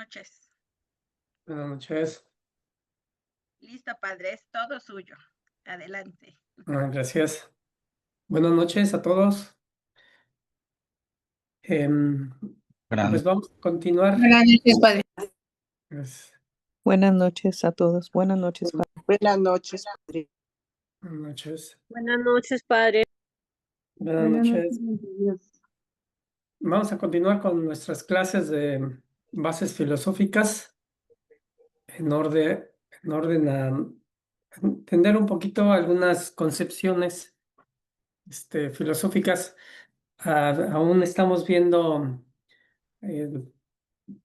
noches. Buenas noches. Listo, padre, es todo suyo. Adelante. Gracias. Buenas noches a todos. Em, Buenas pues vamos a continuar. Buenas noches, padre. Pues, Buenas noches a todos. Buenas noches, padre. Buenas noches, padre. buenas noches. Buenas noches, padre. Buenas noches. Vamos a continuar con nuestras clases de bases filosóficas en orden a entender un poquito algunas concepciones filosóficas. Aún estamos viendo eh,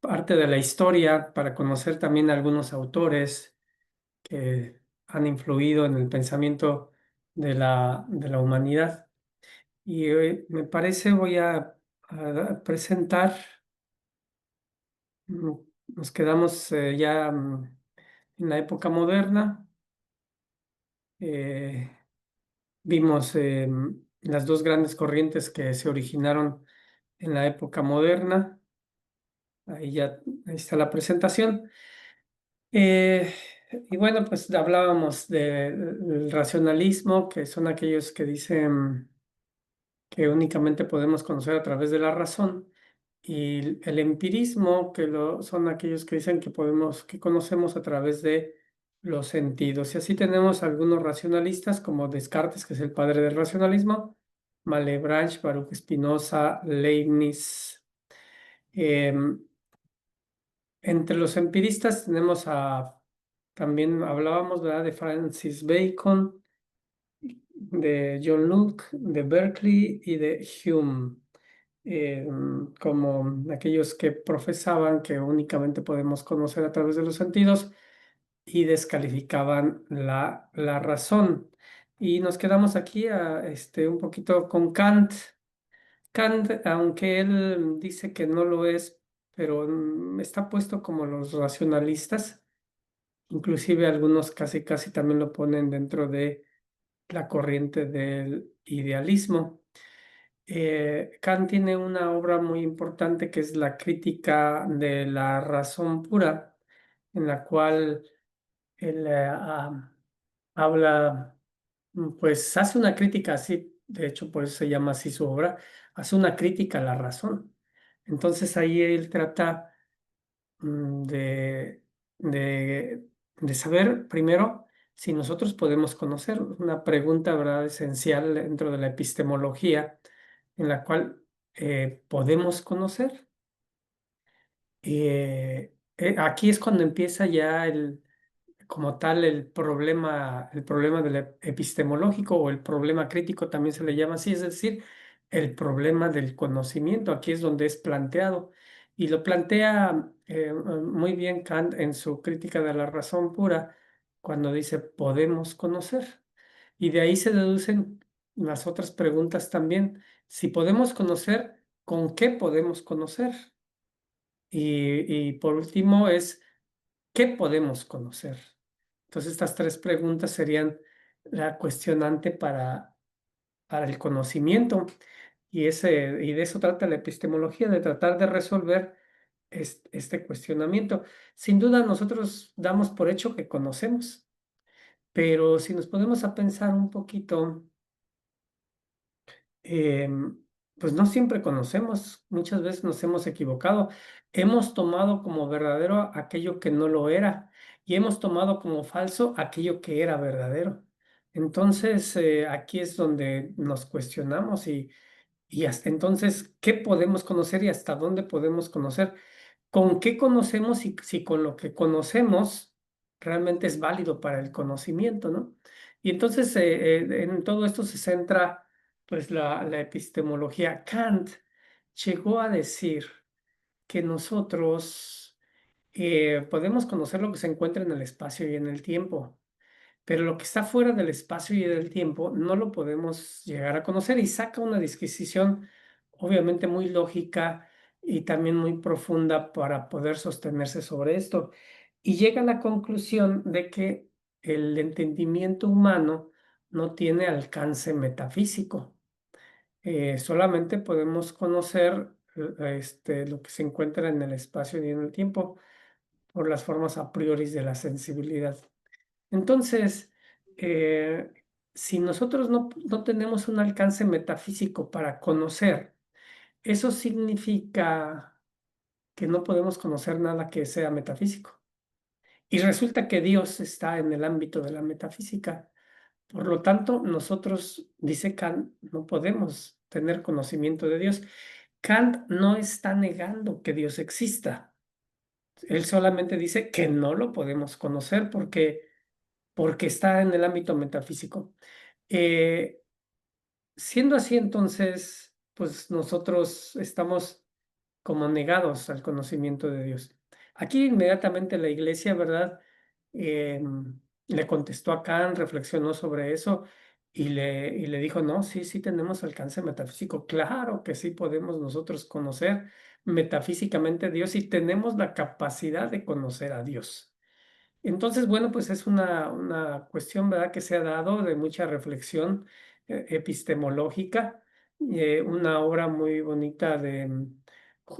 parte de la historia para conocer también algunos autores que han influido en el pensamiento de la humanidad. Y hoy, me parece, voy a presentar, mm, nos quedamos ya en la época moderna. eh, Vimos las dos grandes corrientes que se originaron en la época moderna. Ahí está la presentación. Eh, y bueno, pues hablábamos del racionalismo, que son aquellos que dicen que únicamente podemos conocer a través de la razón, y el empirismo, son aquellos que dicen que conocemos a través de los sentidos. Y así tenemos algunos racionalistas como Descartes, que es el padre del racionalismo, Malebranche, Baruch Spinoza, Leibniz. Em, Entre los empiristas tenemos también hablábamos, ¿verdad?, de Francis Bacon, de John Locke, de Berkeley y de Hume, como aquellos que profesaban que únicamente podemos conocer a través de los sentidos y descalificaban la razón. Y nos quedamos aquí un poquito con Kant. Kant, aunque él dice que no lo es, pero está puesto como los racionalistas. Inclusive algunos casi casi también lo ponen dentro de la corriente del idealismo. Kant tiene una obra muy importante que es la Crítica de la Razón Pura, en la cual él habla, pues hace una crítica así, de hecho por eso se llama así su obra, hace una crítica a la razón. Entonces ahí él trata mm, de, de, de saber primero si nosotros podemos conocer, una pregunta, ¿verdad?, esencial dentro de la epistemología, en la cual podemos conocer. Aquí es cuando empieza ya como tal el problema del epistemológico, o el problema crítico también se le llama así, es decir, el problema del conocimiento. Aquí es donde es planteado. Y lo plantea muy bien Kant en su Crítica de la Razón Pura, cuando dice podemos conocer. Y de ahí se deducen las otras preguntas también. Si podemos conocer, ¿con qué podemos conocer? Y por último es, ¿qué podemos conocer? Entonces, estas tres preguntas serían la cuestionante para el conocimiento. Y de eso trata la epistemología, de tratar de resolver este cuestionamiento. Sin duda, nosotros damos por hecho que conocemos, pero si nos ponemos a pensar un poquito, em, pues no siempre conocemos, muchas veces nos hemos equivocado, hemos tomado como verdadero aquello que no lo era, y hemos tomado como falso aquello que era verdadero. Entonces, aquí es donde nos cuestionamos, y hasta entonces, ¿qué podemos conocer y hasta dónde podemos conocer? ¿Con qué conocemos y si con lo que conocemos realmente es válido para el conocimiento, ¿no? Y entonces, en todo esto se centra pues la epistemología. Kant llegó a decir que nosotros podemos conocer lo que se encuentra en el espacio y en el tiempo, pero lo que está fuera del espacio y del tiempo no lo podemos llegar a conocer, y saca una disquisición obviamente muy lógica y también muy profunda para poder sostenerse sobre esto. Y llega a la conclusión de que el entendimiento humano no tiene alcance metafísico. Solamente podemos conocer lo que se encuentra en el espacio y en el tiempo por las formas a priori de la sensibilidad. Entonces, si nosotros no tenemos un alcance metafísico para conocer, eso significa que no podemos conocer nada que sea metafísico. Y resulta que Dios está en el ámbito de la metafísica. Por lo tanto, nosotros, dice Kant, no podemos tener conocimiento de Dios. Kant no está negando que Dios exista. Él solamente dice que no lo podemos conocer porque está en el ámbito metafísico. Eh, Siendo así, entonces, pues nosotros estamos como negados al conocimiento de Dios. Aquí inmediatamente la iglesia, ¿verdad? Le contestó a Kant, reflexionó sobre eso y le dijo, no, sí, sí tenemos alcance metafísico. Claro que sí podemos nosotros conocer metafísicamente a Dios y tenemos la capacidad de conocer a Dios. Entonces, bueno, pues es una cuestión, ¿verdad?, que se ha dado de mucha reflexión epistemológica, una obra muy bonita de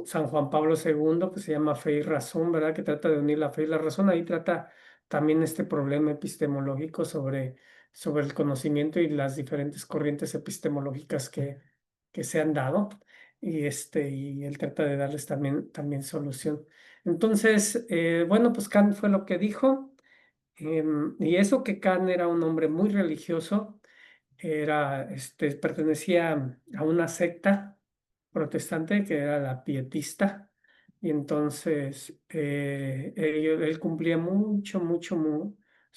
San Juan Pablo II que se llama Fe y Razón, ¿verdad?, que trata de unir la fe y la razón. Ahí trata también este problema epistemológico sobre el conocimiento y las diferentes corrientes epistemológicas que se han dado, y él trata de darles también solución. Entonces, bueno, pues Kant fue lo que dijo, y eso que Kant era un hombre muy religioso, pertenecía a una secta protestante que era la pietista, y entonces él cumplía mucho, mucho,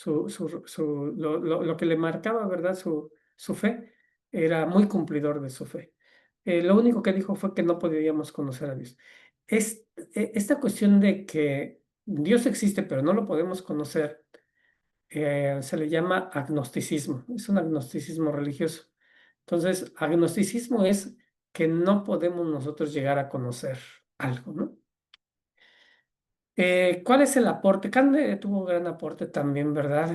lo que le marcaba, ¿verdad? Su fe, era muy cumplidor de su fe. Lo único que dijo fue que no podíamos conocer a Dios. Esta cuestión de que Dios existe, pero no lo podemos conocer, se le llama agnosticismo. Es un agnosticismo religioso. Entonces, agnosticismo es que no podemos nosotros llegar a conocer algo, ¿no? ¿Cuál es el aporte? Kant tuvo gran aporte también, ¿verdad?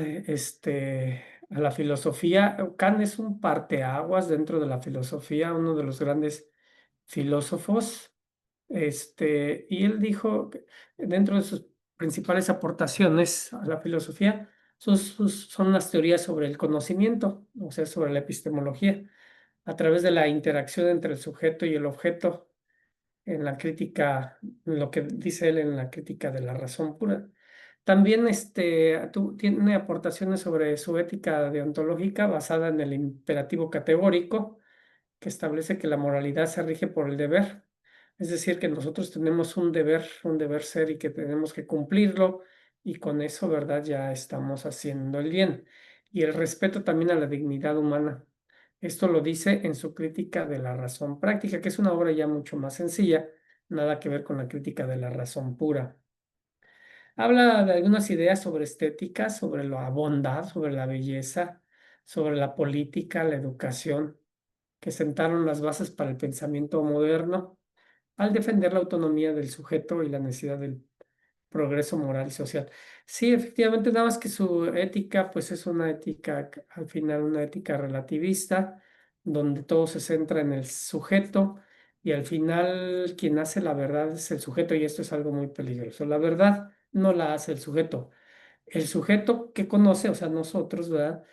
A la filosofía. Kant es un parteaguas dentro de la filosofía, uno de los grandes filósofos. Y él dijo que dentro de sus principales aportaciones a la filosofía son las teorías sobre el conocimiento, o sea, sobre la epistemología, a través de la interacción entre el sujeto y el objeto en la crítica, lo que dice él en la crítica de la razón pura. También tiene aportaciones sobre su ética deontológica basada en el imperativo categórico, que establece que la moralidad se rige por el deber. Es decir, que nosotros tenemos un deber ser y que tenemos que cumplirlo, y con eso, ¿verdad?, ya estamos haciendo el bien. Y el respeto también a la dignidad humana. Esto lo dice en su crítica de la razón práctica, que es una obra ya mucho más sencilla, nada que ver con la crítica de la razón pura. Habla de algunas ideas sobre estética, sobre la bondad, sobre la belleza, sobre la política, la educación, que sentaron las bases para el pensamiento moderno al defender la autonomía del sujeto y la necesidad del progreso moral y social. Sí, efectivamente, nada más que su ética, pues es una ética, al final, una ética relativista, donde todo se centra en el sujeto y al final quien hace la verdad es el sujeto, y esto es algo muy peligroso. La verdad no la hace el sujeto. El sujeto que conoce, o sea, nosotros, ¿verdad?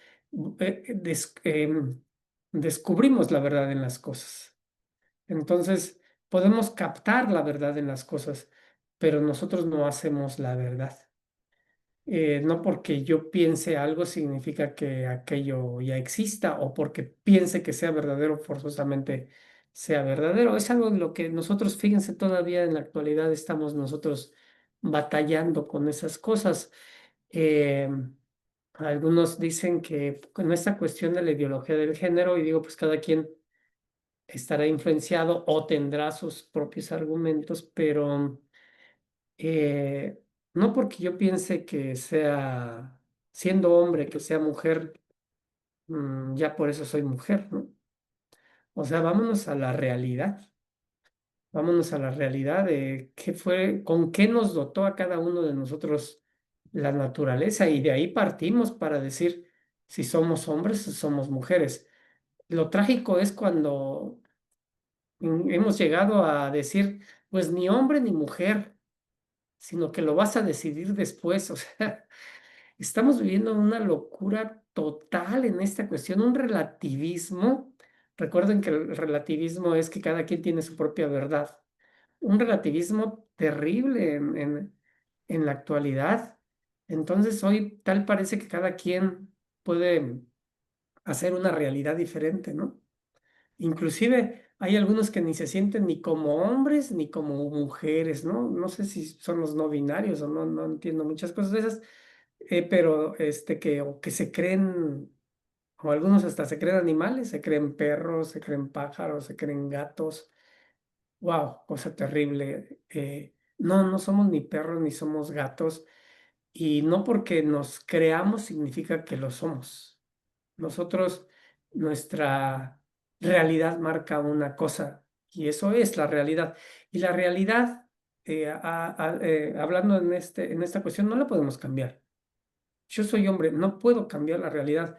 Eh, des- em, Descubrimos la verdad en las cosas. Entonces, podemos captar la verdad en las cosas, pero nosotros no hacemos la verdad. No porque yo piense algo significa que aquello ya exista, o porque piense que sea verdadero forzosamente sea verdadero. Es algo en lo que nosotros, fíjense, todavía en la actualidad estamos nosotros batallando con esas cosas. Eh, Algunos dicen que con esta cuestión de la ideología del género, y digo, pues cada quien estará influenciado o tendrá sus propios argumentos, pero eh, no porque yo piense que sea, siendo hombre, que sea mujer, ya por eso soy mujer, ¿no? O sea, vámonos a la realidad. Vámonos a la realidad de qué fue, con qué nos dotó a cada uno de nosotros la naturaleza, y de ahí partimos para decir si somos hombres o somos mujeres. Lo trágico es cuando Hemos llegado a decir, pues ni hombre ni mujer, sino que lo vas a decidir después. O sea, estamos viviendo una locura total en esta cuestión, un relativismo. Recuerden que el relativismo es que cada quien tiene su propia verdad. Un relativismo terrible en la actualidad. Entonces hoy tal parece que cada quien puede hacer una realidad diferente, ¿no? Inclusive hay algunos que ni se sienten ni como hombres ni como mujeres, ¿no? No sé si son los no binarios o no, no entiendo muchas cosas de esas, pero o que se creen, o algunos hasta se creen animales, se creen perros, se creen pájaros, se creen gatos. Wow, cosa terrible. No, no somos ni perros ni somos gatos, y no porque nos creamos significa que lo somos. Nosotros, nuestra realidad marca una cosa y eso es la realidad. Y la realidad, hablando en esta cuestión, no la podemos cambiar. Yo soy hombre, no puedo cambiar la realidad.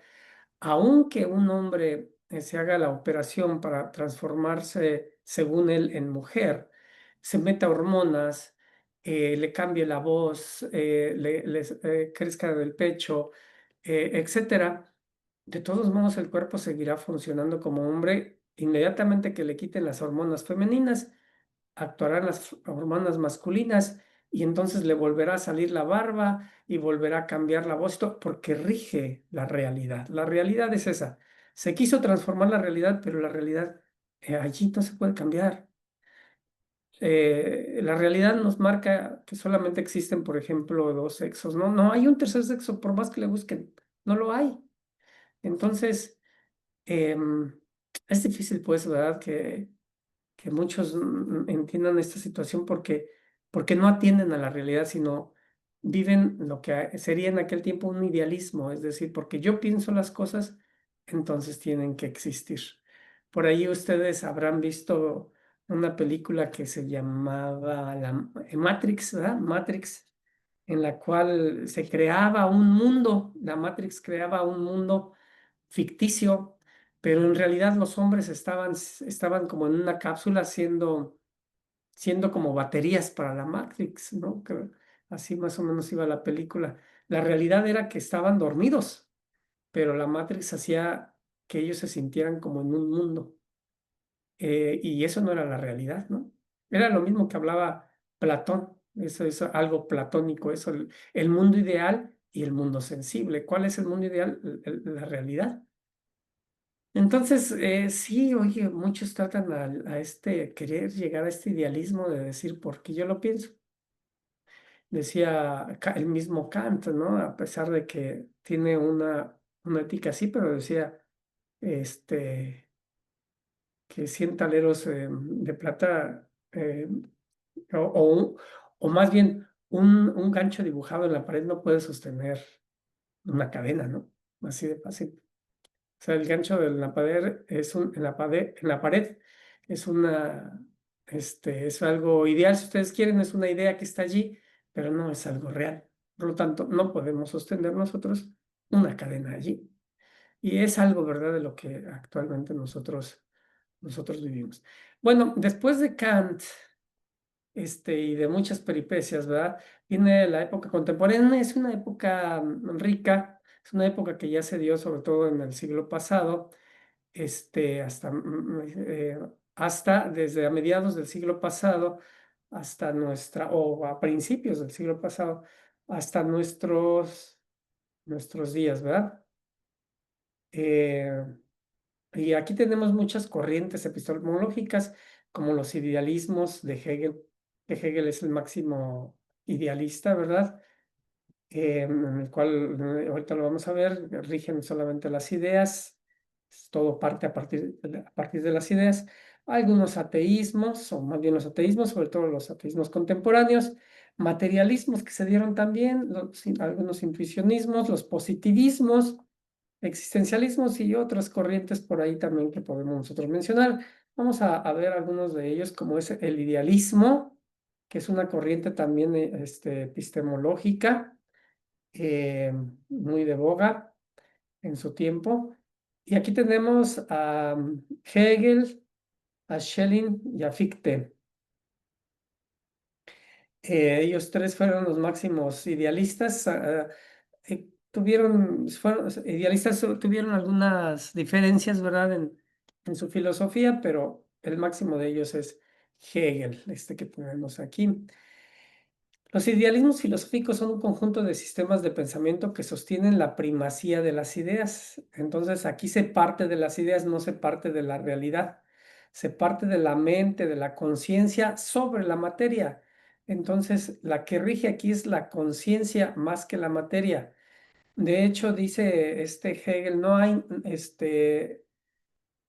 Aunque un hombre se haga la operación para transformarse, según él, en mujer, se meta hormonas, le cambie la voz, crezca del pecho, etcétera, de todos modos el cuerpo seguirá funcionando como hombre. Inmediatamente que le quiten las hormonas femeninas, actuarán las hormonas masculinas y entonces le volverá a salir la barba y volverá a cambiar la voz, porque rige la realidad. La realidad es esa. Se quiso transformar la realidad, pero la realidad allí no se puede cambiar. La realidad nos marca que solamente existen, por ejemplo, dos sexos. No, no hay un tercer sexo, por más que le busquen, no lo hay. Entonces, em, es difícil, pues, ¿verdad? Que muchos entiendan esta situación porque no atienden a la realidad, sino viven lo que sería en aquel tiempo un idealismo, es decir, porque yo pienso las cosas, entonces tienen que existir. Por ahí ustedes habrán visto una película que se llamaba Matrix, ¿verdad? Matrix, en la cual se creaba un mundo, la Matrix creaba un mundo ficticio, pero en realidad los hombres estaban como en una cápsula siendo como baterías para la Matrix, ¿no? Así más o menos iba la película. La realidad era que estaban dormidos, pero la Matrix hacía que ellos se sintieran como en un mundo. Y eso no era la realidad, ¿no? Era lo mismo que hablaba Platón, eso es algo platónico, eso, el mundo ideal y el mundo sensible. ¿Cuál es el mundo ideal? La realidad. Entonces, sí, oye, muchos tratan a querer llegar a este idealismo de decir, porque yo lo pienso. Decía el mismo Kant, ¿no? A pesar de que tiene una ética así, pero decía, este, que 100 taleros de plata, o, o, un- o más bien, un gancho dibujado en la pared no puede sostener una cadena, ¿no? Así de fácil. O sea, el gancho de la pared en la pared es es algo ideal, si ustedes quieren, es una idea que está allí, pero no es algo real. Por lo tanto, no podemos sostener nosotros una cadena allí. Y es algo, ¿verdad?, de lo que actualmente nosotros vivimos. Bueno, después de Kant, y de muchas peripecias, ¿verdad? Viene la época contemporánea, es una época rica, es una época que ya se dio sobre todo en el siglo pasado, hasta desde a mediados del siglo pasado hasta o a principios del siglo pasado, hasta nuestros días, ¿verdad? Eh, y aquí tenemos muchas corrientes epistemológicas, como los idealismos de Hegel, que Hegel es el máximo idealista, ¿verdad? En el cual ahorita lo vamos a ver, rigen solamente las ideas, todo parte a partir de las ideas. Algunos ateísmos, o más bien los ateísmos, sobre todo los ateísmos contemporáneos, materialismos que se dieron también, algunos intuicionismos, los positivismos, existencialismos y otras corrientes por ahí también que podemos nosotros mencionar. Vamos a ver algunos de ellos, como es el idealismo, que es una corriente también epistemológica, muy de boga en su tiempo. Y aquí tenemos a Hegel, a Schelling y a Fichte. Ellos tres fueron los máximos idealistas. Tuvieron algunas diferencias, ¿verdad? En su filosofía, pero el máximo de ellos es Hegel, este que tenemos aquí. Los idealismos filosóficos son un conjunto de sistemas de pensamiento que sostienen la primacía de las ideas. Entonces, aquí se parte de las ideas, no se parte de la realidad. Se parte de la mente, de la conciencia sobre la materia. Entonces, la que rige aquí es la conciencia más que la materia. De hecho, dice este Hegel, no hay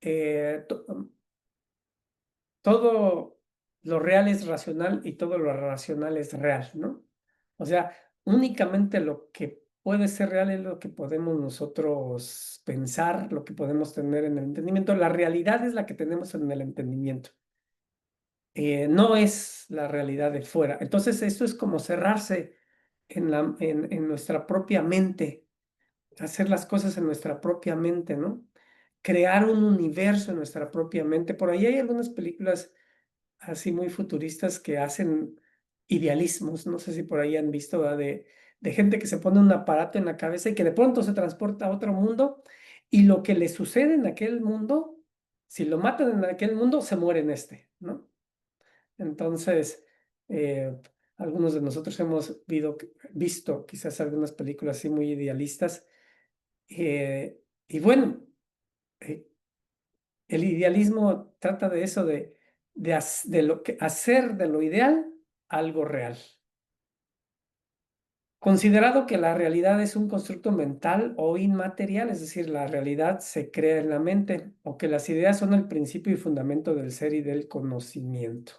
eh, to- todo lo real es racional y todo lo racional es real, ¿no? O sea, únicamente lo que puede ser real es lo que podemos nosotros pensar, lo que podemos tener en el entendimiento. La realidad es la que tenemos en el entendimiento. No es la realidad de fuera. Entonces, esto es como cerrarse en nuestra propia mente, hacer las cosas en nuestra propia mente, ¿no? Crear un universo en nuestra propia mente. Por ahí hay algunas películas así muy futuristas que hacen idealismos. No sé si por ahí han visto, ¿verdad? De gente que se pone un aparato en la cabeza y que de pronto se transporta a otro mundo y lo que le sucede en aquel mundo, si lo matan en aquel mundo, se muere en este, ¿no? Entonces, algunos de nosotros hemos visto quizás algunas películas así muy idealistas. Y bueno, eh, el idealismo trata de eso, de lo que hacer de lo ideal algo real. Considerado que la realidad es un constructo mental o inmaterial, es decir, la realidad se crea en la mente, o que las ideas son el principio y fundamento del ser y del conocimiento.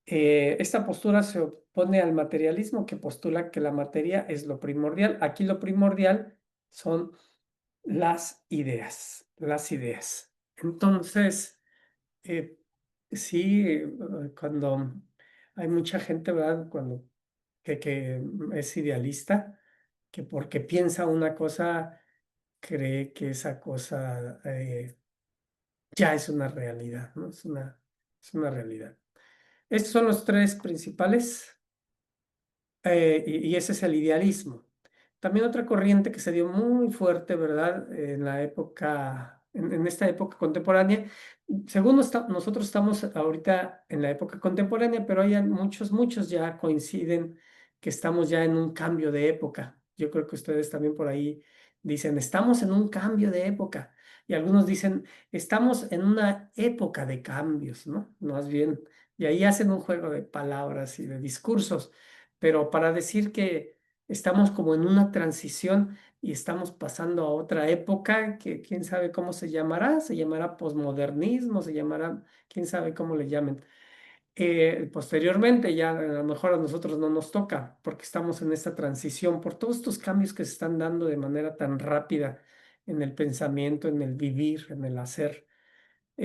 Esta postura se opone al materialismo, que postula que la materia es lo primordial. Aquí lo primordial son las ideas, las ideas. Entonces, sí, cuando hay mucha gente, ¿verdad? Que es idealista, que porque piensa una cosa, cree que esa cosa ya es una realidad, ¿no? Es una realidad. Estos son los tres principales. Y ese es el idealismo. También otra corriente que se dio muy fuerte, ¿verdad? En la época, en esta época contemporánea. Según nosotros estamos ahorita en la época contemporánea, pero hay muchos ya coinciden que estamos ya en un cambio de época. Yo creo que ustedes también por ahí dicen, estamos en un cambio de época. Y algunos dicen, estamos en una época de cambios, ¿no? Más bien. Y ahí hacen un juego de palabras y de discursos, pero para decir que estamos como en una transición y estamos pasando a otra época que quién sabe cómo se llamará posmodernismo, se llamará, quién sabe cómo le llamen. Posteriormente ya a lo mejor a nosotros no nos toca porque estamos en esta transición por todos estos cambios que se están dando de manera tan rápida en el pensamiento, en el vivir, en el hacer,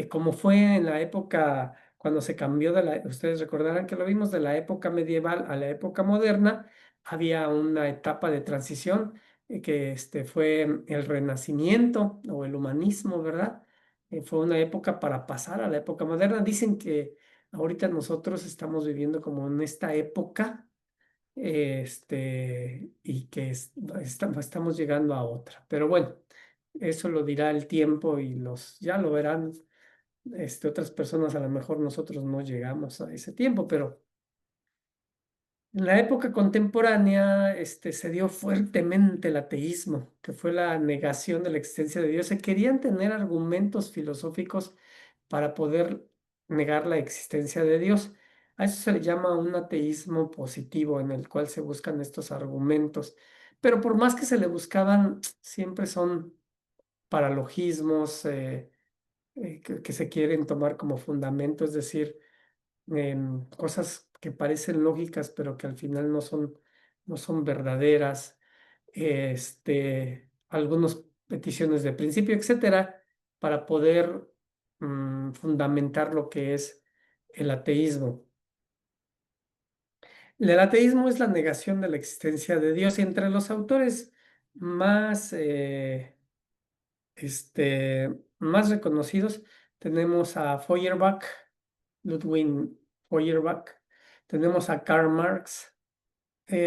como fue en la época cuando se cambió ustedes recordarán que lo vimos de la época medieval a la época moderna, había una etapa de transición que fue el Renacimiento o el humanismo, ¿verdad? Fue una época para pasar a la época moderna. Dicen que ahorita nosotros estamos viviendo como en esta época, y que estamos llegando a otra. Pero bueno, eso lo dirá el tiempo y ya lo verán otras personas. A lo mejor nosotros no llegamos a ese tiempo, pero en la época contemporánea se dio fuertemente el ateísmo, que fue la negación de la existencia de Dios. Se querían tener argumentos filosóficos para poder negar la existencia de Dios. A eso se le llama un ateísmo positivo, en el cual se buscan estos argumentos. Pero por más que se le buscaban, siempre son paralogismos, que se quieren tomar como fundamento, es decir, cosas que parecen lógicas, pero que al final no son verdaderas, algunas peticiones de principio, etcétera, para poder fundamentar lo que es el ateísmo. El ateísmo es la negación de la existencia de Dios, y entre los autores más, más reconocidos tenemos a Feuerbach, Ludwig Feuerbach, tenemos a Karl Marx.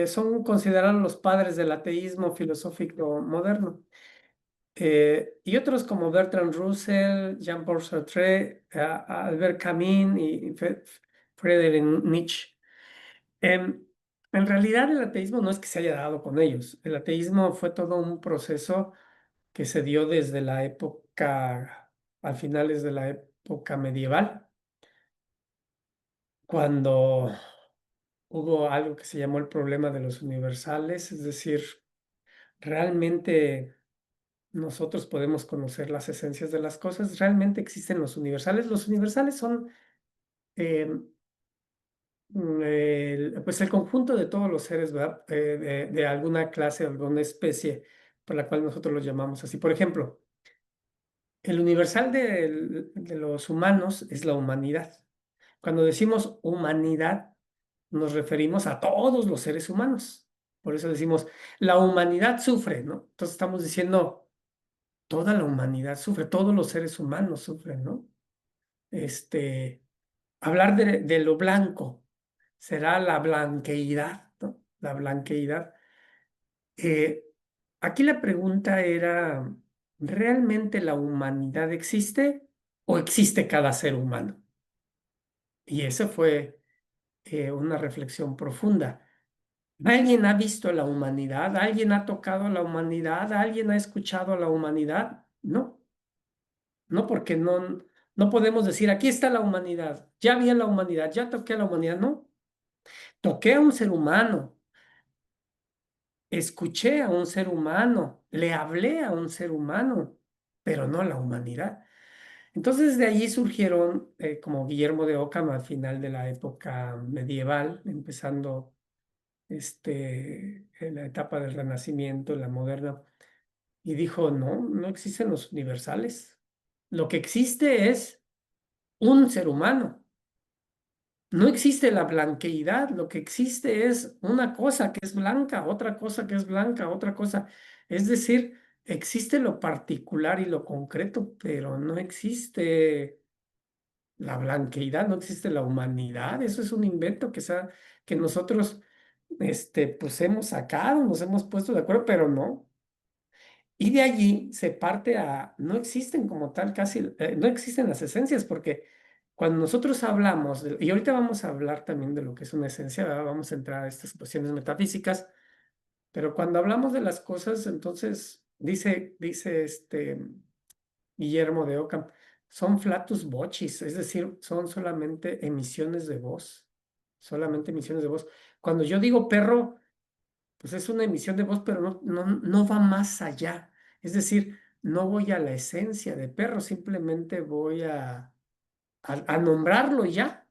Son considerados los padres del ateísmo filosófico moderno. Y otros como Bertrand Russell, Jean-Paul Sartre, Albert Camus y Friedrich Nietzsche. En realidad el ateísmo no es que se haya dado con ellos. El ateísmo fue todo un proceso que se dio desde la época, al finales de la época medieval, cuando hubo algo que se llamó el problema de los universales, es decir, realmente nosotros podemos conocer las esencias de las cosas, realmente existen los universales. Los universales son pues el conjunto de todos los seres, ¿verdad? De alguna clase, alguna especie, por la cual nosotros los llamamos así. Por ejemplo, el universal de los humanos es la humanidad. Cuando decimos humanidad, nos referimos a todos los seres humanos. Por eso decimos, la humanidad sufre, ¿no? Entonces estamos diciendo, toda la humanidad sufre, todos los seres humanos sufren, ¿no? Hablar de lo blanco será la blanqueidad, ¿no? La blanqueidad. Aquí la pregunta era, ¿realmente la humanidad existe o existe cada ser humano? Y esa fue una reflexión profunda. ¿Alguien ha visto la humanidad? ¿Alguien ha tocado la humanidad? ¿Alguien ha escuchado a la humanidad? No, no, porque no podemos decir, aquí está la humanidad, ya vi a la humanidad, ya toqué a la humanidad. No, toqué a un ser humano, escuché a un ser humano, le hablé a un ser humano, pero no a la humanidad. Entonces de allí surgieron, como Guillermo de Ockham al final de la época medieval, empezando en la etapa del Renacimiento, la moderna, y dijo, no existen los universales. Lo que existe es un ser humano. No existe la blanqueidad, lo que existe es una cosa que es blanca, otra cosa que es blanca, otra cosa. Es decir, existe lo particular y lo concreto, pero no existe la blanqueidad, no existe la humanidad. Eso es un invento que nosotros pues hemos sacado, nos hemos puesto de acuerdo, pero no. Y de allí se parte no existen como tal casi, no existen las esencias, porque cuando nosotros hablamos, y ahorita vamos a hablar también de lo que es una esencia, ¿verdad? Vamos a entrar a estas cuestiones metafísicas, pero cuando hablamos de las cosas, entonces dice Guillermo de Ockham, son flatus vocis, es decir, son solamente emisiones de voz, solamente emisiones de voz. Cuando yo digo perro, pues es una emisión de voz, pero no va más allá. Es decir, no voy a la esencia de perro, simplemente voy a nombrarlo y ya.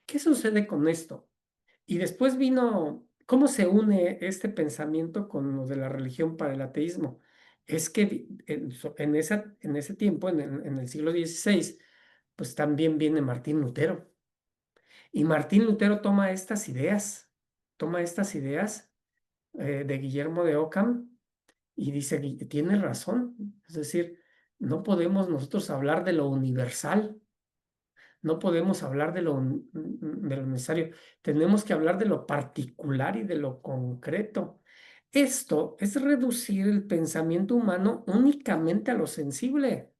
¿Qué sucede con esto? Y después vino, ¿cómo se une este pensamiento con lo de la religión para el ateísmo? Es que en ese tiempo, en el siglo XVI, pues también viene Martín Lutero. Y Martín Lutero toma estas ideas de Guillermo de Ockham y dice, tiene razón. Es decir, no podemos nosotros hablar de lo universal, no podemos hablar de lo necesario, tenemos que hablar de lo particular y de lo concreto. Esto es reducir el pensamiento humano únicamente a lo sensible.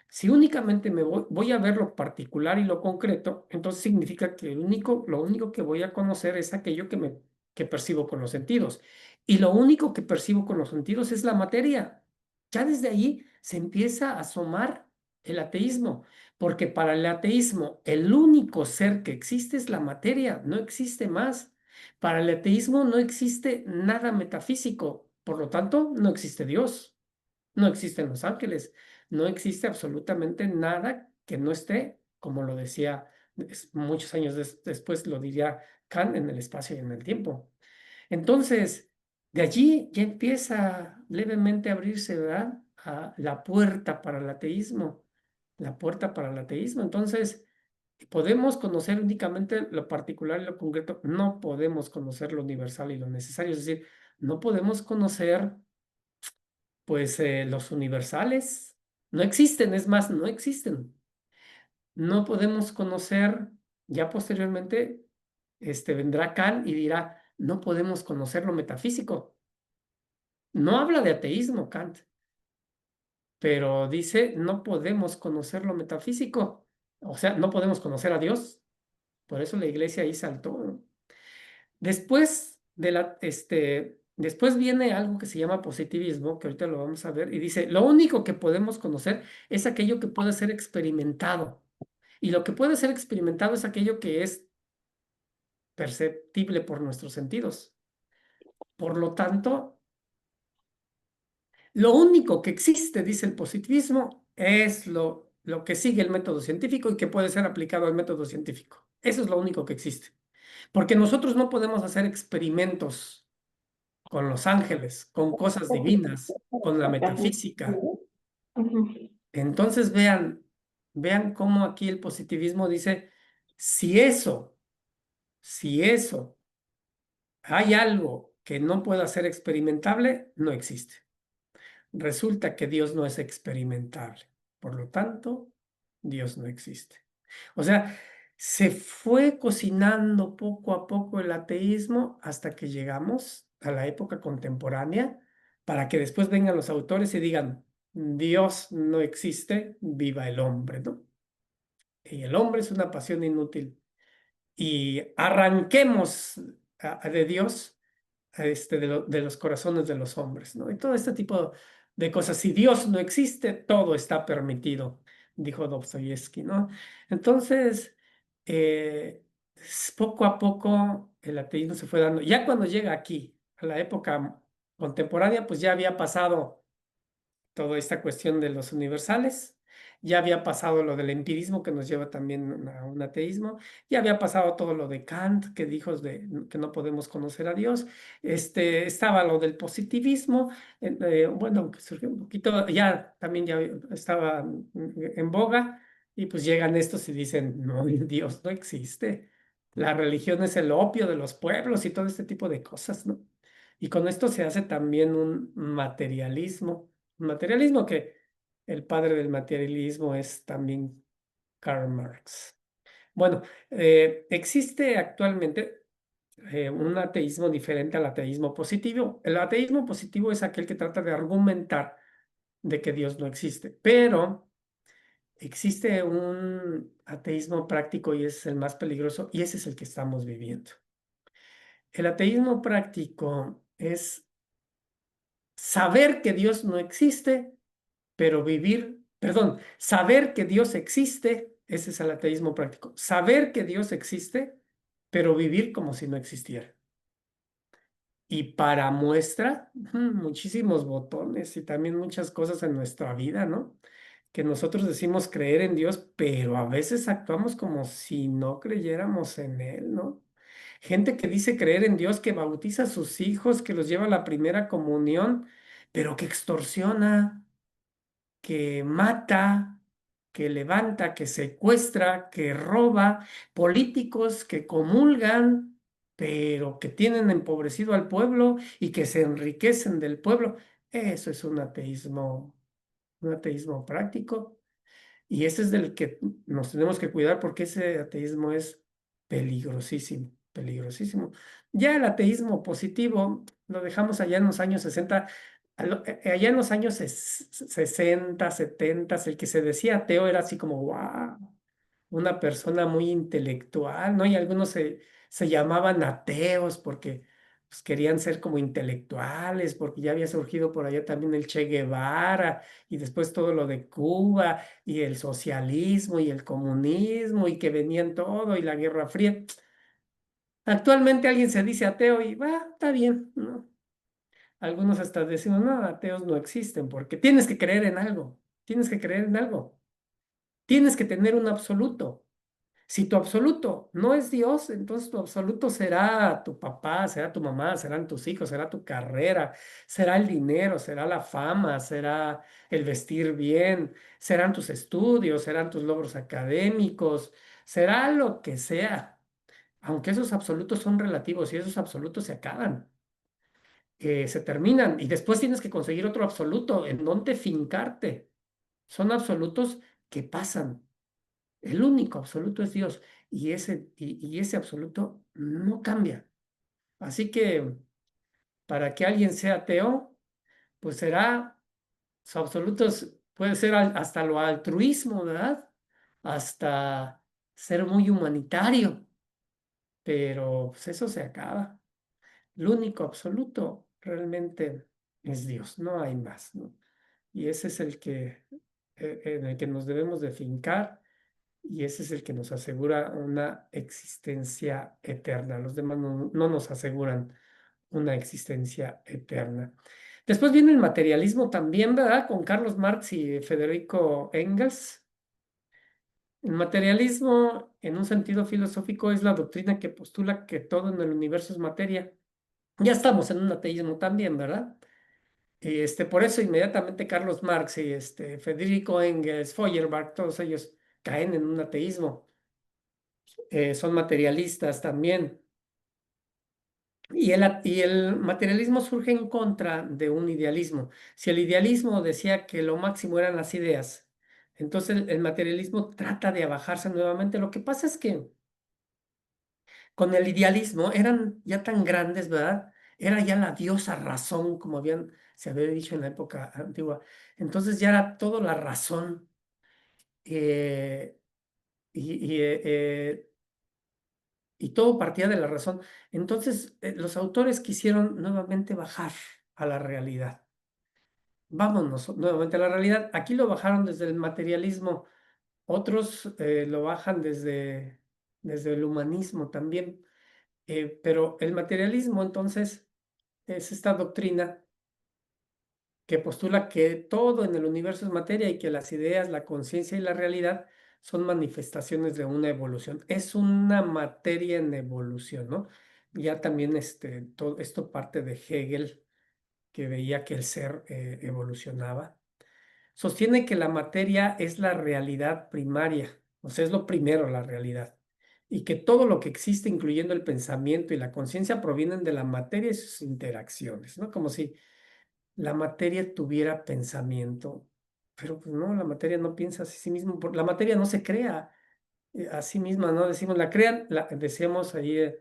Si únicamente voy a ver lo particular y lo concreto, entonces significa que lo único que voy a conocer es aquello que percibo con los sentidos. Y lo único que percibo con los sentidos es la materia. Ya desde ahí se empieza a asomar el ateísmo, porque para el ateísmo el único ser que existe es la materia, no existe más. Para el ateísmo no existe nada metafísico, por lo tanto, no existe Dios, no existen los ángeles, no existe absolutamente nada que no esté, como lo decía muchos años después, lo diría Kant, en el espacio y en el tiempo. Entonces, de allí ya empieza levemente a abrirse, ¿verdad? La puerta para el ateísmo, la puerta para el ateísmo. Entonces, podemos conocer únicamente lo particular y lo concreto, no podemos conocer lo universal y lo necesario, es decir, no podemos conocer, pues, los universales, No existen, es más, no existen. No podemos conocer, ya posteriormente, vendrá Kant y dirá, no podemos conocer lo metafísico. No habla de ateísmo, Kant, pero dice, no podemos conocer lo metafísico. O sea, no podemos conocer a Dios. Por eso la iglesia ahí saltó, ¿no? Después viene algo que se llama positivismo, que ahorita lo vamos a ver, y dice, lo único que podemos conocer es aquello que puede ser experimentado. Y lo que puede ser experimentado es aquello que es perceptible por nuestros sentidos. Por lo tanto, lo único que existe, dice el positivismo, es lo que sigue el método científico y que puede ser aplicado al método científico. Eso es lo único que existe. Porque nosotros no podemos hacer experimentos con los ángeles, con cosas divinas, con la metafísica. Entonces vean cómo aquí el positivismo dice, si eso hay algo que no pueda ser experimentable, no existe. Resulta que Dios no es experimentable. Por lo tanto, Dios no existe. O sea, se fue cocinando poco a poco el ateísmo hasta que llegamos a la época contemporánea para que después vengan los autores y digan, Dios no existe, viva el hombre, ¿no? Y el hombre es una pasión inútil. Y arranquemos de Dios de los corazones de los hombres, ¿no? Y todo este tipo de cosas. Si Dios no existe, todo está permitido, dijo Dostoyevsky, ¿no? Entonces, poco a poco el ateísmo se fue dando. Ya cuando llega aquí, a la época contemporánea, pues ya había pasado toda esta cuestión de los universales. Ya había pasado lo del empirismo que nos lleva también a un ateísmo. Ya había pasado todo lo de Kant que dijo que no podemos conocer a Dios. Estaba lo del positivismo. Bueno, aunque surgió un poquito, ya también ya estaba en boga. Y pues llegan estos y dicen, no, Dios no existe. La religión es el opio de los pueblos y todo este tipo de cosas, ¿no? Y con esto se hace también un materialismo. Materialismo que el padre del materialismo es también Karl Marx. Bueno, existe actualmente un ateísmo diferente al ateísmo positivo. El ateísmo positivo es aquel que trata de argumentar de que Dios no existe, pero existe un ateísmo práctico y es el más peligroso y ese es el que estamos viviendo. El ateísmo práctico es saber que Dios no existe, pero saber que Dios existe, ese es el ateísmo práctico. Saber que Dios existe, pero vivir como si no existiera. Y para muestra, muchísimos botones y también muchas cosas en nuestra vida, ¿no? Que nosotros decimos creer en Dios, pero a veces actuamos como si no creyéramos en Él, ¿no? Gente que dice creer en Dios, que bautiza a sus hijos, que los lleva a la primera comunión, pero que extorsiona, que mata, que levanta, que secuestra, que roba, políticos que comulgan, pero que tienen empobrecido al pueblo y que se enriquecen del pueblo. Eso es un ateísmo práctico. Y ese es del que nos tenemos que cuidar porque ese ateísmo es peligrosísimo, peligrosísimo. Ya el ateísmo positivo lo dejamos allá en los años 60, allá en los años 60, 70, el que se decía ateo era así como, wow, una persona muy intelectual, ¿no? Y algunos se llamaban ateos porque pues, querían ser como intelectuales, porque ya había surgido por allá también el Che Guevara y después todo lo de Cuba y el socialismo y el comunismo y que venían todo y la Guerra Fría. Actualmente alguien se dice ateo y va, está bien, ¿no? Algunos hasta decimos, no, ateos no existen porque tienes que creer en algo, tienes que creer en algo, tienes que tener un absoluto. Si tu absoluto no es Dios, entonces tu absoluto será tu papá, será tu mamá, serán tus hijos, será tu carrera, será el dinero, será la fama, será el vestir bien, serán tus estudios, serán tus logros académicos, será lo que sea. Aunque esos absolutos son relativos y esos absolutos se acaban, se terminan y después tienes que conseguir otro absoluto en donde fincarte. son absolutos que pasan. El único absoluto es Dios y ese absoluto no cambia. Así que para que alguien sea ateo, pues será, sus absolutos puede ser hasta lo altruismo, ¿verdad? Hasta ser muy humanitario, pero pues eso se acaba. El único absoluto realmente es Dios, no hay más, ¿no? Y ese es el que, en el que nos debemos de fincar y ese es el que nos asegura una existencia eterna. Los demás no nos aseguran una existencia eterna. Después viene el materialismo también, ¿verdad? Con Carlos Marx y Federico Engels. El materialismo, en un sentido filosófico, es la doctrina que postula que todo en el universo es materia. Ya estamos en un ateísmo también, ¿verdad? Y por eso inmediatamente Carlos Marx y Federico Engels, Feuerbach, todos ellos caen en un ateísmo. Son materialistas también. Y el materialismo surge en contra de un idealismo. Si el idealismo decía que lo máximo eran las ideas, entonces el materialismo trata de abajarse nuevamente. Lo que pasa es que con el idealismo eran ya tan grandes, ¿verdad? Era ya la diosa razón, como se había dicho en la época antigua. Entonces ya era todo la razón. eh, y, y, eh, eh, y todo partía de la razón. Entonces, los autores quisieron nuevamente bajar a la realidad. Vámonos nuevamente a la realidad. Aquí lo bajaron desde el materialismo, otros lo bajan desde el humanismo también. Pero el materialismo, entonces, es esta doctrina que postula que todo en el universo es materia y que las ideas, la conciencia y la realidad son manifestaciones de una evolución. Es una materia en evolución, ¿no? Ya también todo esto parte de Hegel, que veía que el ser evolucionaba. Sostiene que la materia es la realidad primaria, o sea, es lo primero, la realidad, y que todo lo que existe, incluyendo el pensamiento y la conciencia, provienen de la materia y sus interacciones, ¿no? Como si la materia tuviera pensamiento, pero pues no, la materia no piensa a sí misma, la materia no se crea a sí misma, ¿no? Decimos, la crean, decíamos ahí,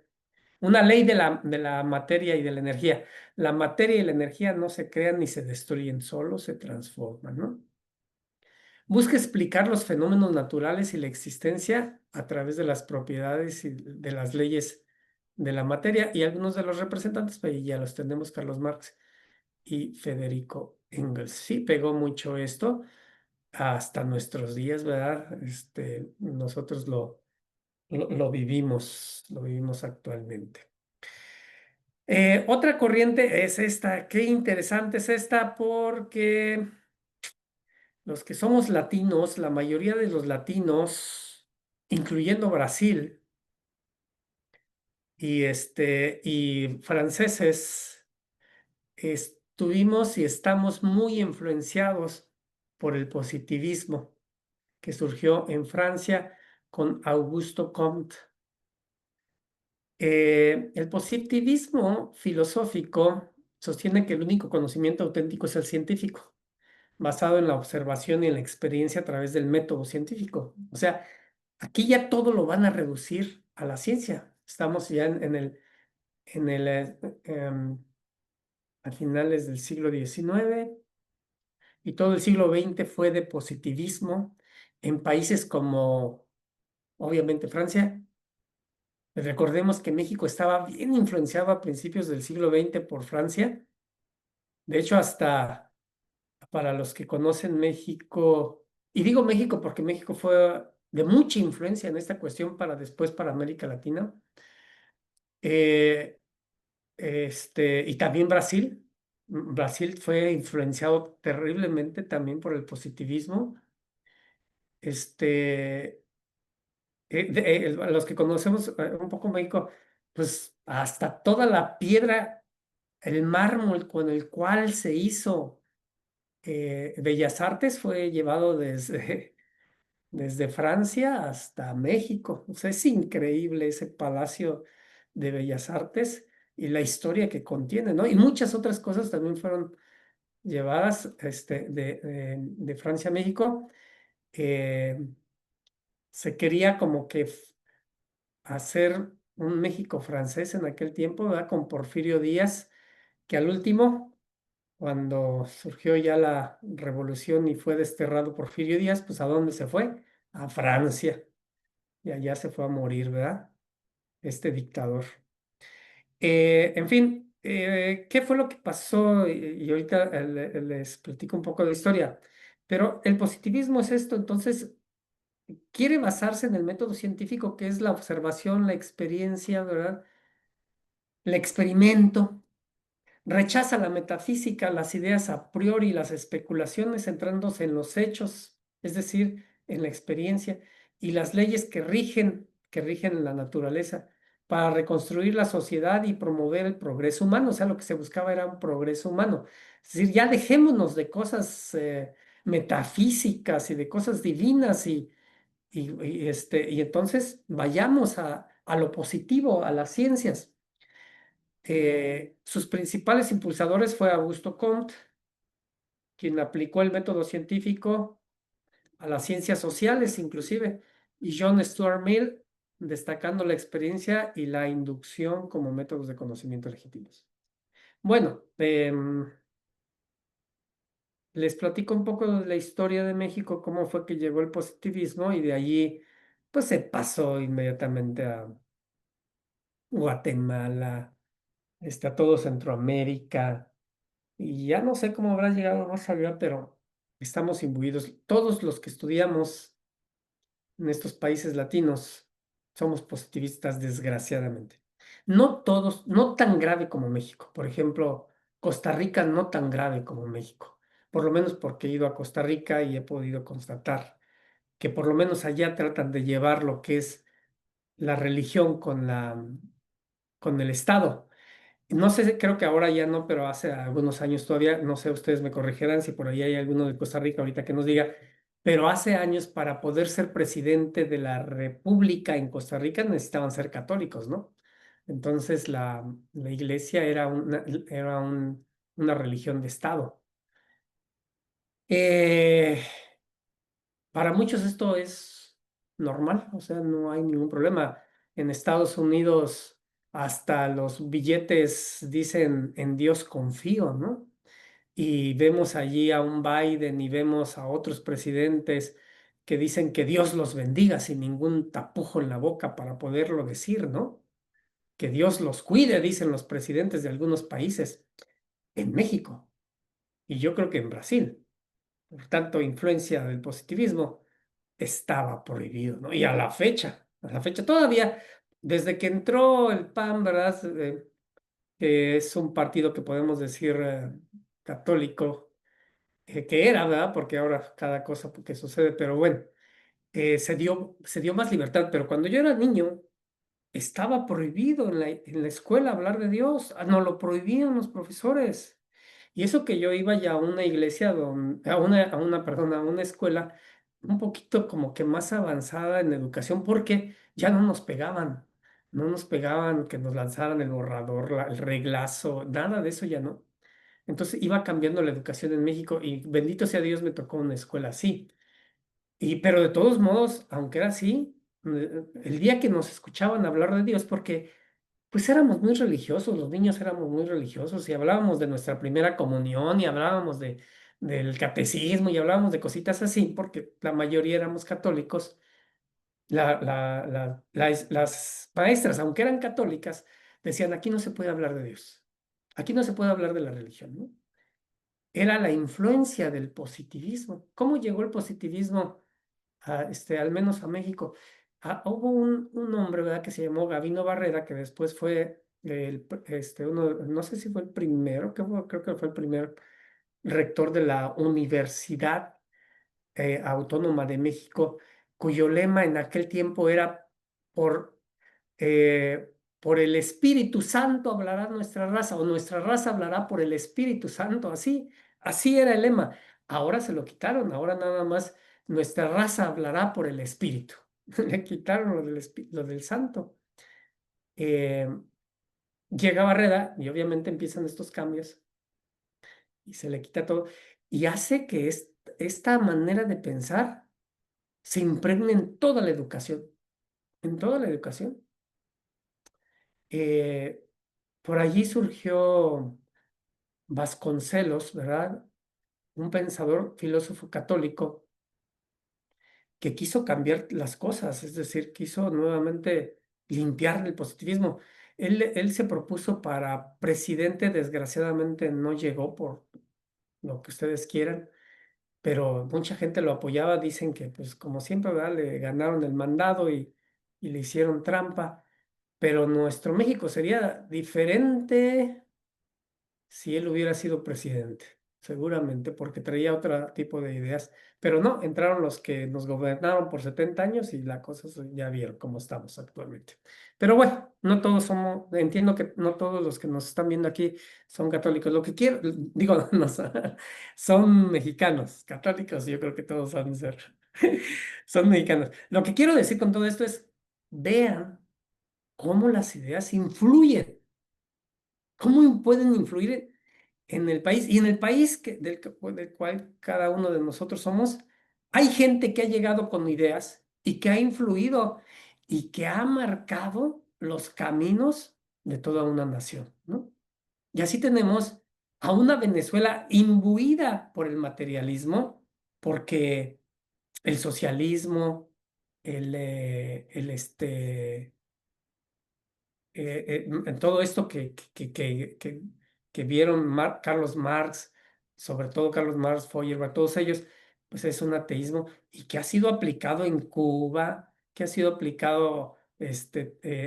una ley de la materia y de la energía. La materia y la energía no se crean ni se destruyen, solo se transforman, ¿no? Busca explicar los fenómenos naturales y la existencia a través de las propiedades y de las leyes de la materia y algunos de los representantes, pues ya los tenemos, Carlos Marx y Federico Engels. Sí, pegó mucho esto hasta nuestros días, ¿verdad? Nosotros lo vivimos actualmente. Otra corriente es esta. Qué interesante es esta porque los que somos latinos, la mayoría de los latinos, incluyendo Brasil y franceses, estuvimos y estamos muy influenciados por el positivismo que surgió en Francia con Augusto Comte. El positivismo filosófico sostiene que el único conocimiento auténtico es el científico, basado en la observación y en la experiencia a través del método científico. O sea, aquí ya todo lo van a reducir a la ciencia. Estamos ya a finales del siglo XIX y todo el siglo XX fue de positivismo en países como, obviamente, Francia. Recordemos que México estaba bien influenciado a principios del siglo XX por Francia. De hecho, hasta para los que conocen México, y digo México porque México fue de mucha influencia en esta cuestión para después para América Latina. Eh, y también Brasil. Brasil fue influenciado terriblemente también por el positivismo. Los que conocemos un poco México, pues hasta toda la piedra, el mármol con el cual se hizo Bellas Artes fue llevado desde Francia hasta México. O sea, es increíble ese Palacio de Bellas Artes y la historia que contiene, ¿no? Y muchas otras cosas también fueron llevadas de Francia a México, se quería como que hacer un México francés en aquel tiempo, ¿verdad? Con Porfirio Díaz, que al último, cuando surgió ya la revolución y fue desterrado Porfirio Díaz, pues ¿a dónde se fue? A Francia. Y allá se fue a morir, ¿verdad? Este dictador. En fin, ¿qué fue lo que pasó? Y ahorita les platico un poco de historia. Pero el positivismo es esto, entonces quiere basarse en el método científico, que es la observación, la experiencia, ¿verdad? El experimento. Rechaza la metafísica, las ideas a priori, las especulaciones, centrándose en los hechos, es decir, en la experiencia y las leyes que rigen la naturaleza para reconstruir la sociedad y promover el progreso humano. O sea, lo que se buscaba era un progreso humano. Es decir, ya dejémonos de cosas metafísicas y de cosas divinas y entonces vayamos a lo positivo, a las ciencias. Sus principales impulsadores fue Augusto Comte, quien aplicó el método científico a las ciencias sociales inclusive, y John Stuart Mill, destacando la experiencia y la inducción como métodos de conocimiento legítimos. Bueno, les platico un poco de la historia de México, cómo fue que llegó el positivismo y de allí pues se pasó inmediatamente a Guatemala, a todo Centroamérica. Y ya no sé cómo habrá llegado más allá, pero estamos imbuidos. Todos los que estudiamos en estos países latinos somos positivistas, desgraciadamente. No todos, no tan grave como México. Por ejemplo, Costa Rica no tan grave como México. Por lo menos porque he ido a Costa Rica y he podido constatar que por lo menos allá tratan de llevar lo que es la religión con el Estado. No sé, creo que ahora ya no, pero hace algunos años todavía, no sé, ustedes me corregirán si por ahí hay alguno de Costa Rica ahorita que nos diga, pero hace años para poder ser presidente de la República en Costa Rica necesitaban ser católicos, ¿no? Entonces la iglesia era una religión de Estado. Eh, para muchos esto es normal, o sea, no hay ningún problema. En Estados Unidos hasta los billetes dicen en Dios confío, ¿no? Y vemos allí a un Biden y vemos a otros presidentes que dicen que Dios los bendiga sin ningún tapujo en la boca para poderlo decir, ¿no? Que Dios los cuide, dicen los presidentes de algunos países, en México y yo creo que en Brasil. Por tanto, influencia del positivismo estaba prohibido, ¿no? Y a la fecha todavía, desde que entró el PAN, ¿verdad? Que es un partido que podemos decir católico, que era, ¿verdad? Porque ahora cada cosa que sucede, pero bueno, se dio más libertad, pero cuando yo era niño, estaba prohibido en la escuela hablar de Dios, nos lo prohibían los profesores. Y eso que yo iba ya a una iglesia, perdón, a una escuela un poquito como que más avanzada en educación, porque ya no nos pegaban que nos lanzaran el borrador, el reglazo, nada de eso ya no. Entonces iba cambiando la educación en México y bendito sea Dios me tocó una escuela así. Pero de todos modos, aunque era así, el día que nos escuchaban hablar de Dios, porque pues éramos muy religiosos, los niños éramos muy religiosos y hablábamos de nuestra primera comunión y hablábamos del catecismo y hablábamos de cositas así, porque la mayoría éramos católicos. Las maestras, aunque eran católicas, decían, aquí no se puede hablar de Dios, aquí no se puede hablar de la religión, ¿no? Era la influencia del positivismo. ¿Cómo llegó el positivismo al menos a México? Hubo un hombre, ¿verdad? Que se llamó Gavino Barrera, que después fue uno, no sé si fue el primero, creo que fue el primer rector de la Universidad Autónoma de México, cuyo lema en aquel tiempo era por, por el Espíritu Santo hablará nuestra raza, o nuestra raza hablará por el Espíritu Santo, así era el lema. Ahora se lo quitaron, ahora nada más nuestra raza hablará por el Espíritu. Le quitaron lo del Santo. Llega Barreda y obviamente empiezan estos cambios y se le quita todo, y hace que esta manera de pensar se impregne en toda la educación, en toda la educación. Eh, por allí surgió Vasconcelos, ¿verdad? Un pensador, filósofo católico, que quiso cambiar las cosas, es decir, quiso nuevamente limpiar el positivismo. Él se propuso para presidente, desgraciadamente no llegó por lo que ustedes quieran, pero mucha gente lo apoyaba, dicen que pues como siempre, ¿verdad? Le ganaron el mandado y le hicieron trampa, pero nuestro México sería diferente si él hubiera sido presidente, seguramente, porque traía otro tipo de ideas. Pero no, entraron los que nos gobernaron por 70 años y la cosa ya vieron cómo estamos actualmente. Pero bueno, no todos somos, entiendo que no todos los que nos están viendo aquí son católicos. Lo que quiero, digo, no, son mexicanos, católicos, yo creo que todos van a ser, son mexicanos. Lo que quiero decir con todo esto es, vean cómo las ideas influyen. ¿Cómo pueden influir en el país? Y en el país del cual cada uno de nosotros somos, hay gente que ha llegado con ideas y que ha influido y que ha marcado los caminos de toda una nación, ¿no? Y así tenemos a una Venezuela imbuida por el materialismo, porque el socialismo, en todo esto que vieron Carlos Marx, sobre todo Carlos Marx, Feuerbach, todos ellos, pues es un ateísmo y que ha sido aplicado en Cuba, que ha sido aplicado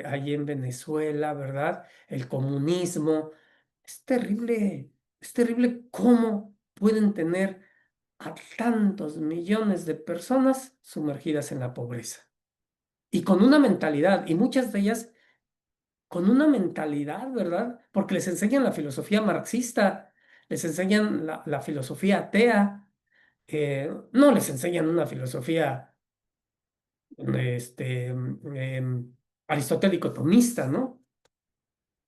allí en Venezuela, ¿verdad? El comunismo. Es terrible cómo pueden tener a tantos millones de personas sumergidas en la pobreza y con una mentalidad, y muchas de ellas con una mentalidad, ¿verdad? Porque les enseñan la filosofía marxista, les enseñan la filosofía atea, no les enseñan una filosofía aristotélico-tomista, ¿no?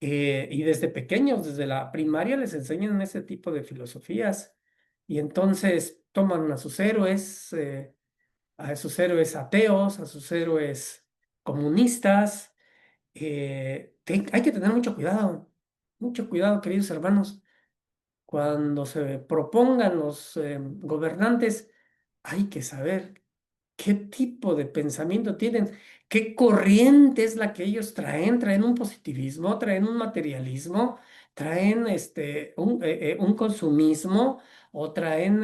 Y desde pequeños, desde la primaria, les enseñan ese tipo de filosofías. Y entonces toman a sus héroes ateos, a sus héroes comunistas. Hay que tener mucho cuidado, queridos hermanos. Cuando se propongan los gobernantes, hay que saber qué tipo de pensamiento tienen, qué corriente es la que ellos traen. Traen un positivismo, traen un materialismo, traen un consumismo o traen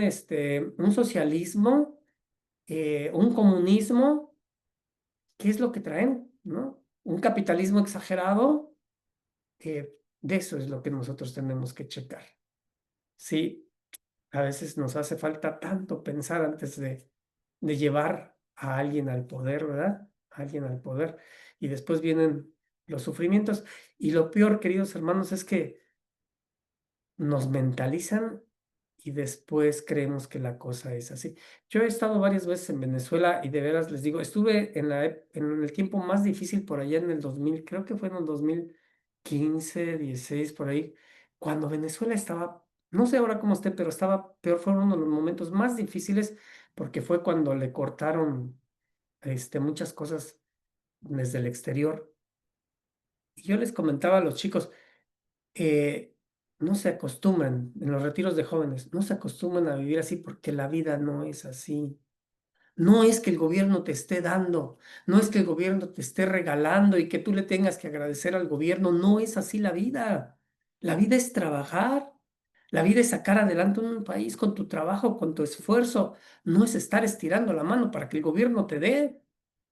un socialismo, un comunismo. ¿Qué es lo que traen? ¿No? Un capitalismo exagerado. De eso es lo que nosotros tenemos que checar. Sí, a veces nos hace falta tanto pensar antes de llevar a alguien al poder, ¿verdad? A alguien al poder. Y después vienen los sufrimientos. Y lo peor, queridos hermanos, es que nos mentalizan y después creemos que la cosa es así. Yo he estado varias veces en Venezuela y de veras les digo, estuve en el tiempo más difícil por allá en el 2000, creo que fue en el 2015, 16, por ahí, cuando Venezuela estaba, no sé ahora cómo esté, pero estaba peor, fue uno de los momentos más difíciles porque fue cuando le cortaron muchas cosas desde el exterior. Y yo les comentaba a los chicos, eh, no se acostumbran, en los retiros de jóvenes, no se acostumbran a vivir así porque la vida no es así. No es que el gobierno te esté dando, no es que el gobierno te esté regalando y que tú le tengas que agradecer al gobierno, no es así la vida. La vida es trabajar, la vida es sacar adelante un país con tu trabajo, con tu esfuerzo, no es estar estirando la mano para que el gobierno te dé.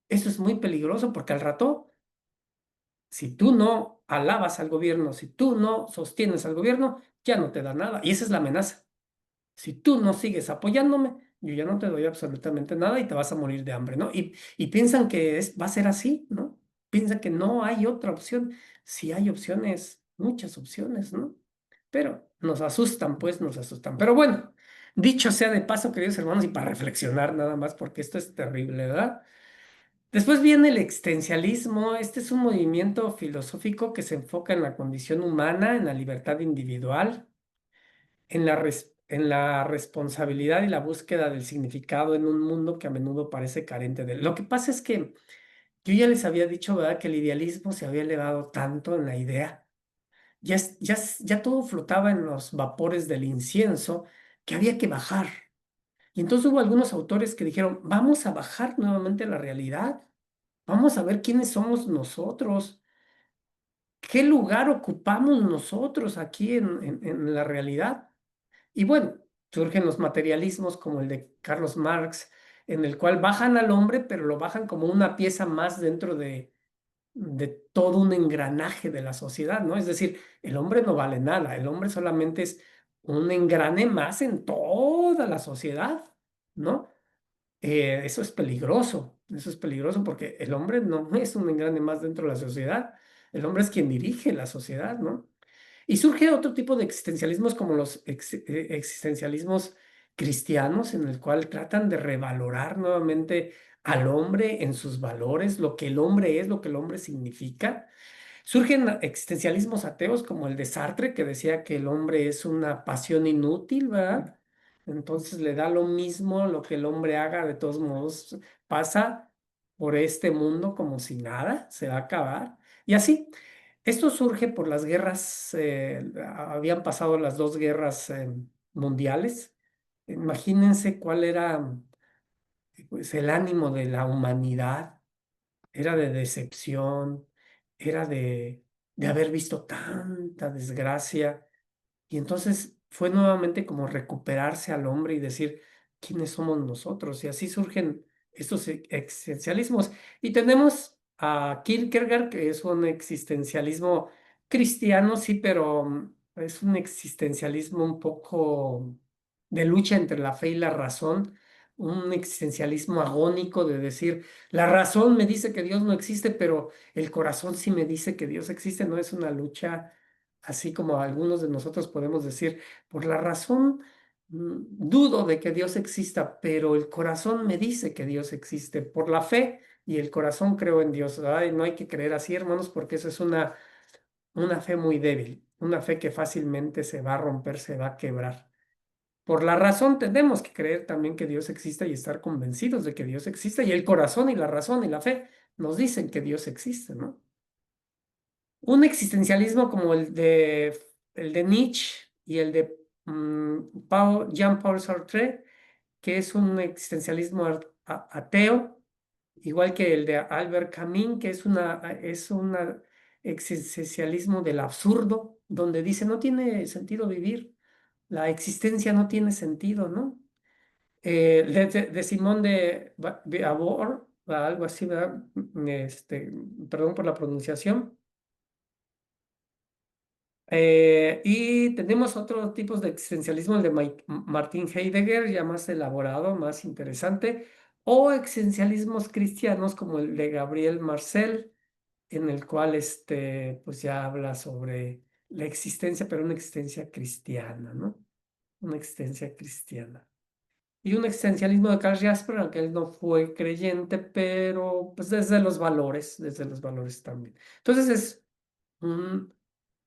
Eso es muy peligroso porque al rato si tú no alabas al gobierno, si tú no sostienes al gobierno, ya no te da nada. Y esa es la amenaza. Si tú no sigues apoyándome, yo ya no te doy absolutamente nada y te vas a morir de hambre, ¿no? Y piensan que va a ser así, ¿no? Piensan que no hay otra opción. Sí hay opciones, muchas opciones, ¿no? Pero nos asustan, pues nos asustan. Pero bueno, dicho sea de paso, queridos hermanos, y para reflexionar nada más, porque esto es terrible, ¿verdad? Después viene el existencialismo. Este es un movimiento filosófico que se enfoca en la condición humana, en la libertad individual. en la responsabilidad y la búsqueda del significado en un mundo que a menudo parece carente de él. Lo que pasa es que yo ya les había dicho, ¿verdad?, que el idealismo se había elevado tanto en la idea. Ya todo flotaba en los vapores del incienso que había que bajar. Y entonces hubo algunos autores que dijeron, vamos a bajar nuevamente a la realidad, vamos a ver quiénes somos nosotros, qué lugar ocupamos nosotros aquí en la realidad. Y bueno, surgen los materialismos como el de Carlos Marx, en el cual bajan al hombre, pero lo bajan como una pieza más dentro de todo un engranaje de la sociedad, ¿no? Es decir, el hombre no vale nada, el hombre solamente es un engrane más en toda la sociedad, ¿no? Eso es peligroso porque el hombre no es un engrane más dentro de la sociedad, el hombre es quien dirige la sociedad, ¿no? Y surge otro tipo de existencialismos como los existencialismos cristianos, en el cual tratan de revalorar nuevamente al hombre en sus valores, lo que el hombre es, lo que el hombre significa. Surgen existencialismos ateos como el de Sartre, que decía que el hombre es una pasión inútil, ¿verdad? Entonces le da lo mismo lo que el hombre haga, de todos modos pasa por este mundo como si nada, se va a acabar. Y así, esto surge por las guerras, habían pasado las dos guerras mundiales. Imagínense cuál era pues, el ánimo de la humanidad, era de decepción, era de haber visto tanta desgracia. Y entonces fue nuevamente como recuperarse al hombre y decir, ¿quiénes somos nosotros? Y así surgen estos existencialismos. Y tenemos a Kierkegaard, que es un existencialismo cristiano, sí, pero es un existencialismo un poco de lucha entre la fe y la razón, un existencialismo agónico de decir, la razón me dice que Dios no existe, pero el corazón sí me dice que Dios existe, no es una lucha así como algunos de nosotros podemos decir, por la razón dudo de que Dios exista, pero el corazón me dice que Dios existe. Por la fe y el corazón creo en Dios. Ay, no hay que creer así, hermanos, porque eso es una fe muy débil, una fe que fácilmente se va a romper, se va a quebrar. Por la razón tenemos que creer también que Dios existe y estar convencidos de que Dios existe, y el corazón y la razón y la fe nos dicen que Dios existe, ¿no? Un existencialismo como el de Nietzsche y el de Jean-Paul Sartre, que es un existencialismo ateo, igual que el de Albert Camus, que es una existencialismo del absurdo, donde dice no tiene sentido vivir, la existencia no tiene sentido, ¿no? De Simón de Beauvoir, algo así, ¿verdad? Perdón por la pronunciación. Y tenemos otros tipos de existencialismo, el de Martin Heidegger, ya más elaborado, más interesante, o existencialismos cristianos como el de Gabriel Marcel, en el cual pues ya habla sobre la existencia, pero una existencia cristiana, ¿no? Una existencia cristiana. Y un existencialismo de Karl Jasper, aunque él no fue creyente, pero pues desde los valores también. Entonces es un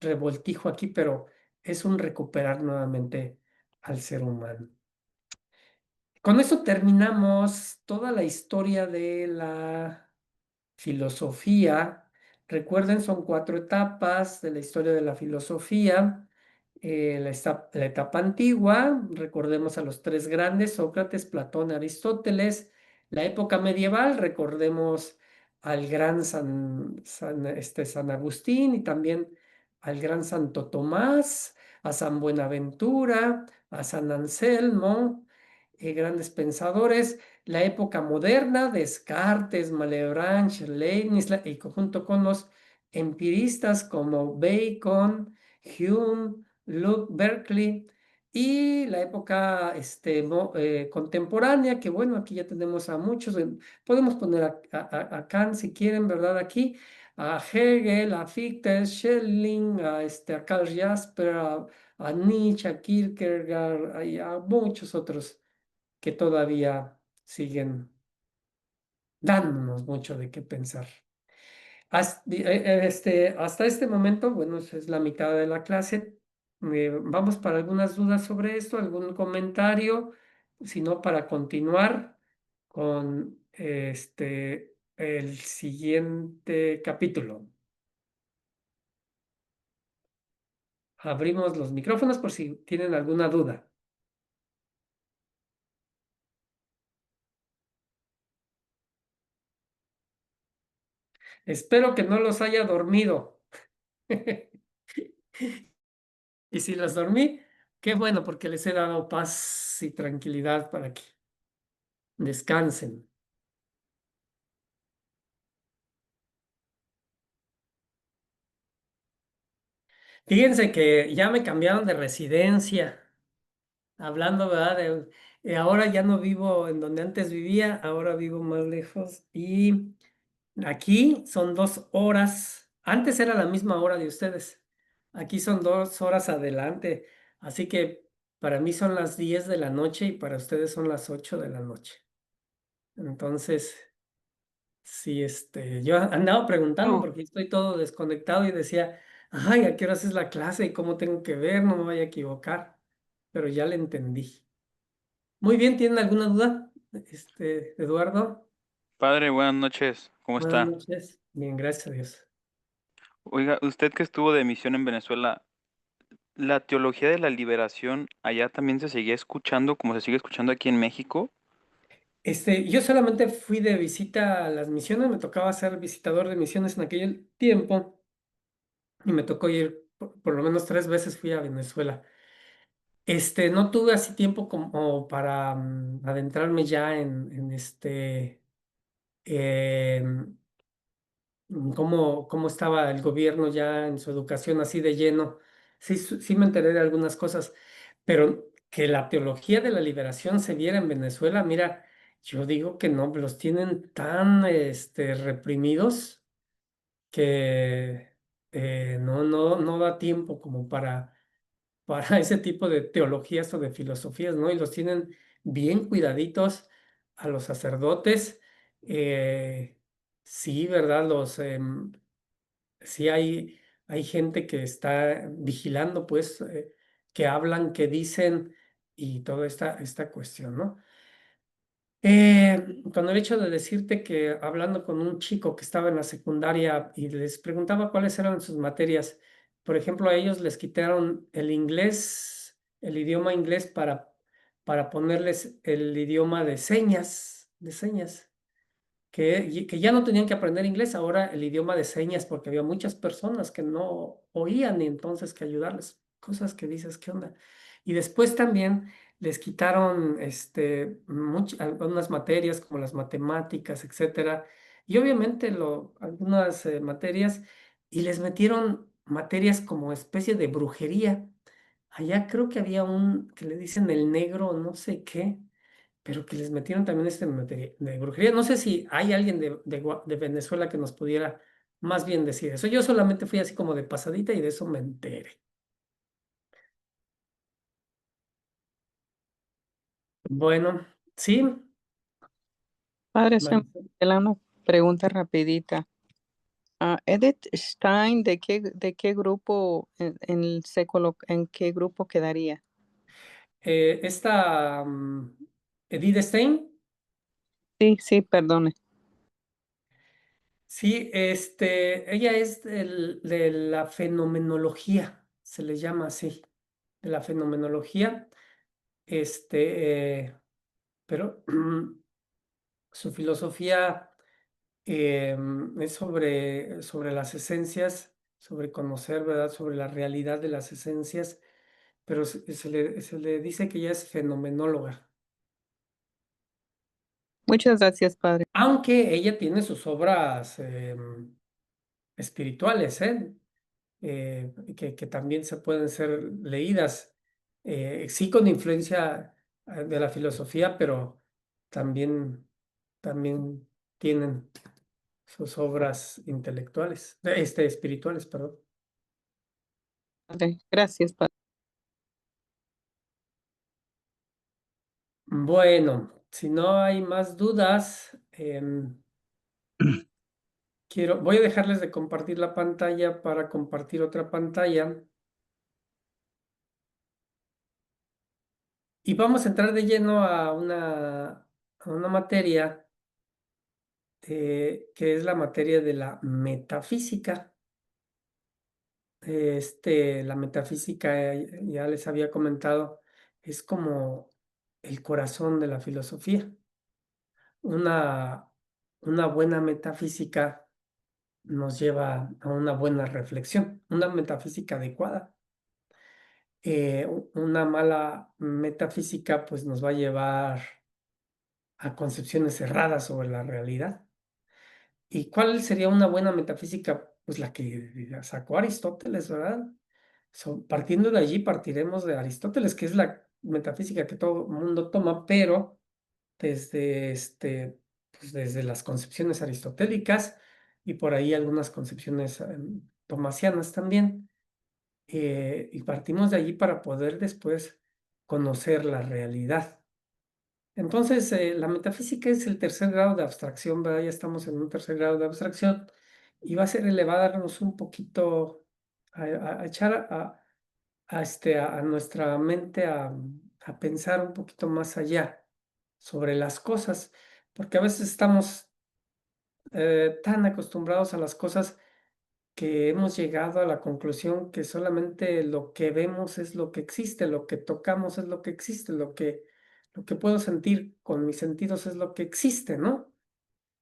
revoltijo aquí, pero es un recuperar nuevamente al ser humano. Con eso terminamos toda la historia de la filosofía. Recuerden, son 4 etapas de la historia de la filosofía. La etapa antigua, recordemos a los 3 grandes, Sócrates, Platón, Aristóteles. La época medieval, recordemos al gran San Agustín y también al gran Santo Tomás, a San Buenaventura, a San Anselmo, grandes pensadores. La época moderna, Descartes, Malebranche, Leibniz, y junto con los empiristas como Bacon, Hume, Luke Berkeley, y la época contemporánea, que bueno, aquí ya tenemos a muchos, podemos poner a Kant si quieren, ¿verdad? Aquí, a Hegel, a Fichte, Schelling, a Karl Jasper, a Nietzsche, a Kierkegaard, y a muchos otros que todavía siguen dándonos mucho de qué pensar. Hasta este momento, bueno, esa es la mitad de la clase. Vamos para algunas dudas sobre esto, algún comentario, si no, para continuar con el siguiente capítulo. Abrimos los micrófonos por si tienen alguna duda. Espero que no los haya dormido. Y si los dormí, qué bueno, porque les he dado paz y tranquilidad para que descansen. Fíjense que ya me cambiaron de residencia. Hablando, ¿verdad? Ahora ya no vivo en donde antes vivía, ahora vivo más lejos. Y aquí son 2 horas. Antes era la misma hora de ustedes. Aquí son 2 horas adelante. Así que para mí son las 10 de la noche y para ustedes son las 8 de la noche. Entonces, sí, yo andaba preguntando Oh, porque estoy todo desconectado y decía, ay, ¿a qué horas es la clase y cómo tengo que ver? No me vaya a equivocar. Pero ya le entendí. Muy bien, ¿tienen alguna duda? Eduardo, Padre, buenas noches. ¿Cómo buenas está? noches. Bien, gracias a Dios. Oiga, usted que estuvo de misión en Venezuela, ¿la teología de la liberación allá también se seguía escuchando como se sigue escuchando aquí en México? Yo solamente fui de visita a las misiones, me tocaba ser visitador de misiones en aquel tiempo y me tocó ir, por lo menos 3 veces fui a Venezuela. No tuve así tiempo como para adentrarme ya en cómo estaba el gobierno ya en su educación así de lleno. Sí, sí me enteré de algunas cosas, pero que la teología de la liberación se viera en Venezuela, mira, yo digo que no, los tienen tan reprimidos que no da tiempo como para ese tipo de teologías o de filosofías, ¿no? Y los tienen bien cuidaditos a los sacerdotes. Sí, ¿verdad? Sí hay gente que está vigilando, pues, que hablan, que dicen y toda esta cuestión, ¿no? Con el hecho de decirte que hablando con un chico que estaba en la secundaria y les preguntaba cuáles eran sus materias, por ejemplo, a ellos les quitaron el inglés, el idioma inglés para ponerles el idioma de señas que ya no tenían que aprender inglés, ahora el idioma de señas, porque había muchas personas que no oían y entonces que ayudarles, cosas que dices, ¿qué onda? Y después también les quitaron algunas materias como las matemáticas, etcétera, y obviamente algunas materias, y les metieron materias como especie de brujería. Allá creo que había un que le dicen el negro, no sé qué, pero que les metieron también materia de brujería. No sé si hay alguien de Venezuela que nos pudiera más bien decir eso. Yo solamente fui así como de pasadita y de eso me enteré. Bueno, sí, Padre, Marisol. una pregunta rapidita. Edith Stein, ¿de qué grupo en qué grupo quedaría? Esta Edith Stein, Sí, sí, perdone. sí, ella es de la fenomenología, se le llama así, de la fenomenología, pero su filosofía es sobre las esencias, sobre conocer, ¿verdad? Sobre la realidad de las esencias, pero se le dice que ella es fenomenóloga, Muchas gracias, Padre. aunque ella tiene sus obras espirituales, que también se pueden ser leídas, sí con influencia de la filosofía, pero también tienen sus obras intelectuales, espirituales, perdón. Padre. Gracias, Padre. Bueno, si no hay más dudas, voy a dejarles de compartir la pantalla para compartir otra pantalla. Y vamos a entrar de lleno a una materia que es la materia de la metafísica. La metafísica, ya les había comentado, es como el corazón de la filosofía. Una, una buena metafísica nos lleva a una buena reflexión, una metafísica adecuada. Una mala metafísica pues nos va a llevar a concepciones erradas sobre la realidad. ¿Y cuál sería una buena metafísica? Pues la que sacó Aristóteles, ¿verdad? Partiendo de allí, partiremos de Aristóteles, que es la metafísica que todo el mundo toma, pero desde, pues desde las concepciones aristotélicas y por ahí algunas concepciones tomasianas también. Y partimos de allí para poder después conocer la realidad. Entonces, la metafísica es el tercer grado de abstracción, ¿verdad? Ya estamos en un tercer grado de abstracción y va a ser elevarnos un poquito, a echar a nuestra mente a pensar un poquito más allá sobre las cosas, porque a veces estamos tan acostumbrados a las cosas que hemos llegado a la conclusión que solamente lo que vemos es lo que existe, lo que tocamos es lo que existe, lo que puedo sentir con mis sentidos es lo que existe, ¿no?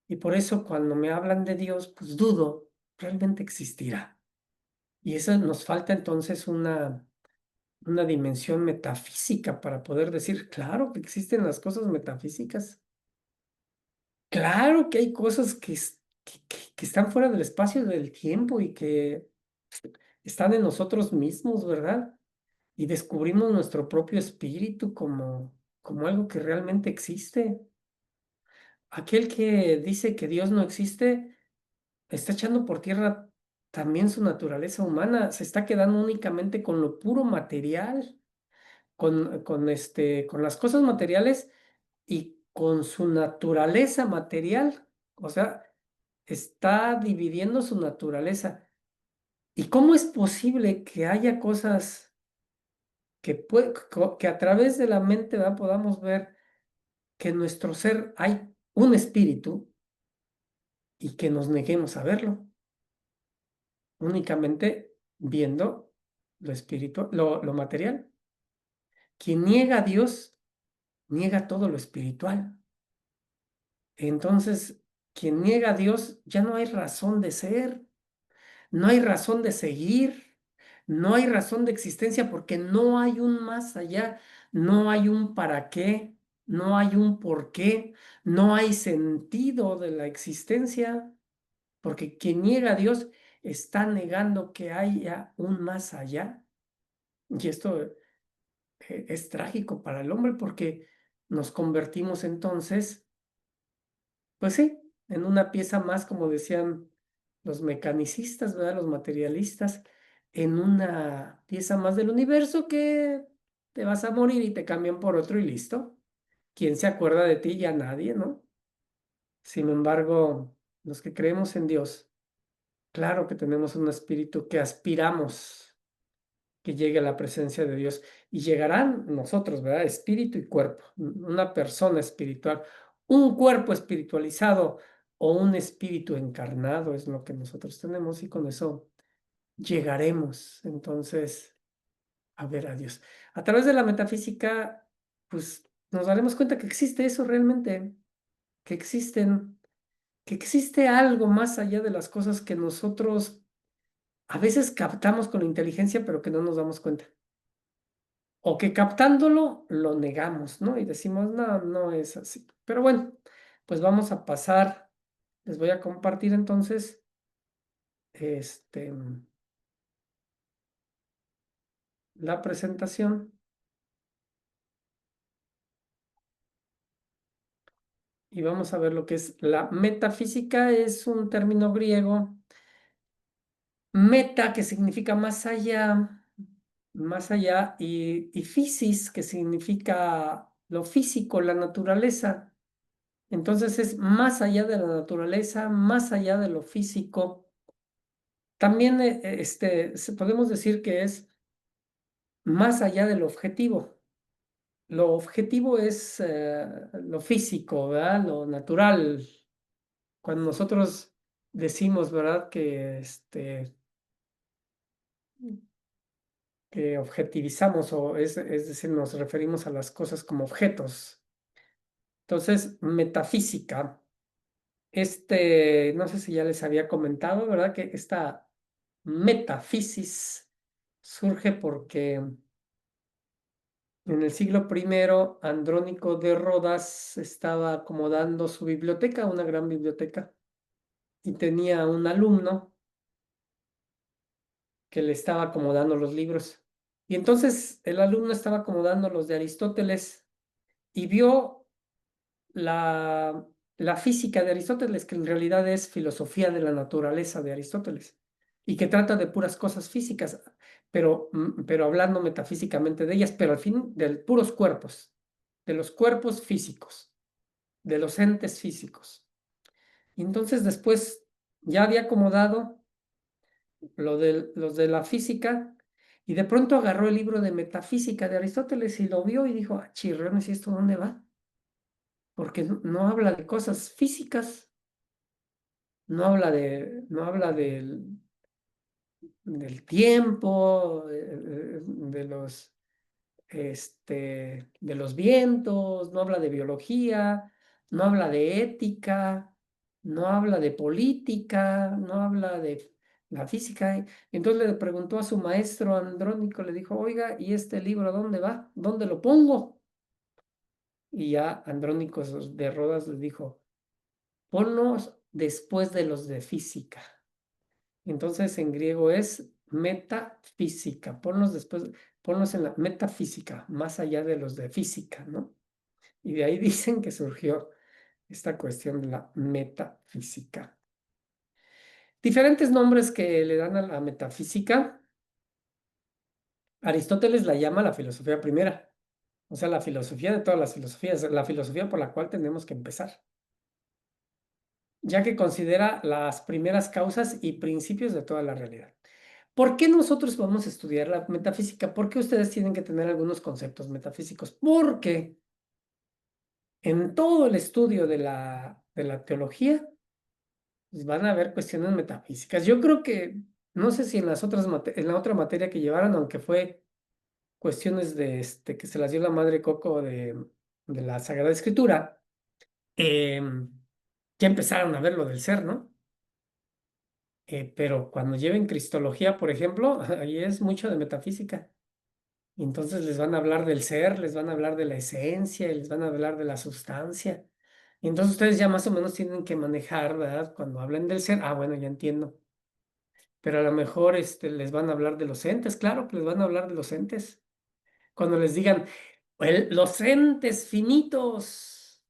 Y por eso cuando me hablan de Dios, pues dudo, ¿realmente existirá? Y eso nos falta entonces una dimensión metafísica para poder decir, claro que existen las cosas metafísicas. Claro que hay cosas que están fuera del espacio y del tiempo y que están en nosotros mismos, ¿verdad? Y descubrimos nuestro propio espíritu como algo que realmente existe. Aquel que dice que Dios no existe, está echando por tierra también su naturaleza humana, se está quedando únicamente con lo puro material, con las cosas materiales y con su naturaleza material. O sea, está dividiendo su naturaleza. ¿Y cómo es posible que haya cosas que a través de la mente, ¿verdad?, podamos ver que en nuestro ser hay un espíritu y que nos neguemos a verlo, únicamente viendo lo espiritual, lo material? Quien niega a Dios, niega todo lo espiritual. Entonces, quien niega a Dios, ya no hay razón de ser, no hay razón de seguir, no hay razón de existencia porque no hay un más allá, no hay un para qué, no hay un por qué, no hay sentido de la existencia, porque quien niega a Dios está negando que haya un más allá. Y esto es trágico para el hombre porque nos convertimos entonces, pues sí, en una pieza más, como decían los mecanicistas, ¿verdad? Los materialistas, en una pieza más del universo que te vas a morir y te cambian por otro y listo. ¿Quién se acuerda de ti? Ya nadie, ¿no? Sin embargo, los que creemos en Dios, claro que tenemos un espíritu que aspiramos que llegue a la presencia de Dios y llegarán nosotros, ¿verdad? Espíritu y cuerpo, una persona espiritual, un cuerpo espiritualizado o un espíritu encarnado es lo que nosotros tenemos y con eso llegaremos entonces a ver a Dios. A través de la metafísica, pues nos daremos cuenta que existe eso realmente, que que existe algo más allá de las cosas que nosotros a veces captamos con la inteligencia, pero que no nos damos cuenta. O que captándolo lo negamos, ¿no? Y decimos, no, no es así. Pero bueno, pues vamos a pasar, les voy a compartir entonces, la presentación. Y vamos a ver lo que es la metafísica, es un término griego, meta, que significa más allá, y physis, que significa lo físico, la naturaleza. Entonces es más allá de la naturaleza, más allá de lo físico. También podemos decir que es más allá del objetivo. lo objetivo es lo físico, ¿verdad? Lo natural. Cuando nosotros decimos, ¿verdad? Que objetivizamos es decir, nos referimos a las cosas como objetos. Entonces, metafísica, no sé si ya les había comentado, ¿verdad? Que esta metafisis surge porque en el siglo I, Andrónico de Rodas estaba acomodando su biblioteca, una gran biblioteca, y tenía un alumno que le estaba acomodando los libros. Y entonces el alumno estaba acomodando los de Aristóteles y vio la, la física de Aristóteles, que en realidad es filosofía de la naturaleza de Aristóteles, y que trata de puras cosas físicas, pero hablando metafísicamente de ellas, pero al fin de puros cuerpos, de los cuerpos físicos, de los entes físicos. Y entonces después ya había acomodado los de la física, y de pronto agarró el libro de metafísica de Aristóteles y lo vio y dijo, ah, chirrones, ¿y esto dónde va? Porque no habla de cosas físicas, no habla del tiempo, de los vientos, no habla de biología, no habla de ética, no habla de política, no habla de la física. Entonces le preguntó a su maestro Andrónico, le dijo, oiga, ¿y este libro dónde va? ¿Dónde lo pongo? Y ya Andrónico de Rodas le dijo, ponlos después de los de física. Entonces en griego es metafísica. Ponlos en la metafísica, más allá de los de física, ¿no? Y de ahí dicen que surgió esta cuestión de la metafísica. Diferentes nombres que le dan a la metafísica. Aristóteles la llama la filosofía primera, o sea, la filosofía de todas las filosofías, la filosofía por la cual tenemos que empezar, ya que considera las primeras causas y principios de toda la realidad. ¿Por qué nosotros vamos a estudiar la metafísica? ¿Por qué ustedes tienen que tener algunos conceptos metafísicos? Porque en todo el estudio de la teología pues van a haber cuestiones metafísicas. Yo creo que, no sé si en en la otra materia que llevaron, aunque fue cuestiones que se las dio la madre Coco de la Sagrada Escritura, ya empezaron a ver lo del ser, ¿no? Pero cuando lleven Cristología, por ejemplo, ahí es mucho de metafísica. Y entonces les van a hablar del ser, les van a hablar de la esencia, y les van a hablar de la sustancia. Y entonces ustedes ya más o menos tienen que manejar, ¿verdad? Cuando hablen del ser, bueno, ya entiendo. Pero a lo mejor les van a hablar de los entes, claro que les van a hablar de los entes. Cuando les digan los entes finitos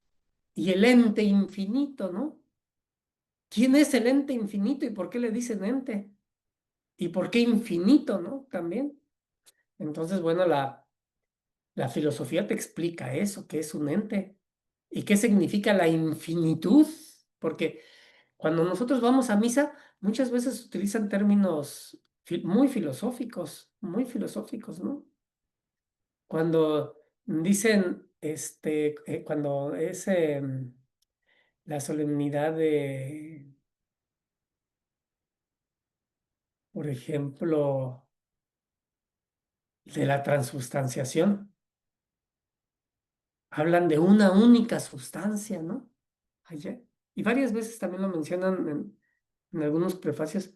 y el ente infinito, ¿no? ¿Quién es el ente infinito y por qué le dicen ente? ¿Y por qué infinito, no? También. Entonces, bueno, la filosofía te explica eso, qué es un ente y qué significa la infinitud, porque cuando nosotros vamos a misa, muchas veces utilizan términos muy filosóficos, ¿no? Cuando dicen, cuando es la solemnidad por ejemplo, de la transubstanciación, hablan de una única sustancia, ¿no? Allá. Y varias veces también lo mencionan en algunos prefacios,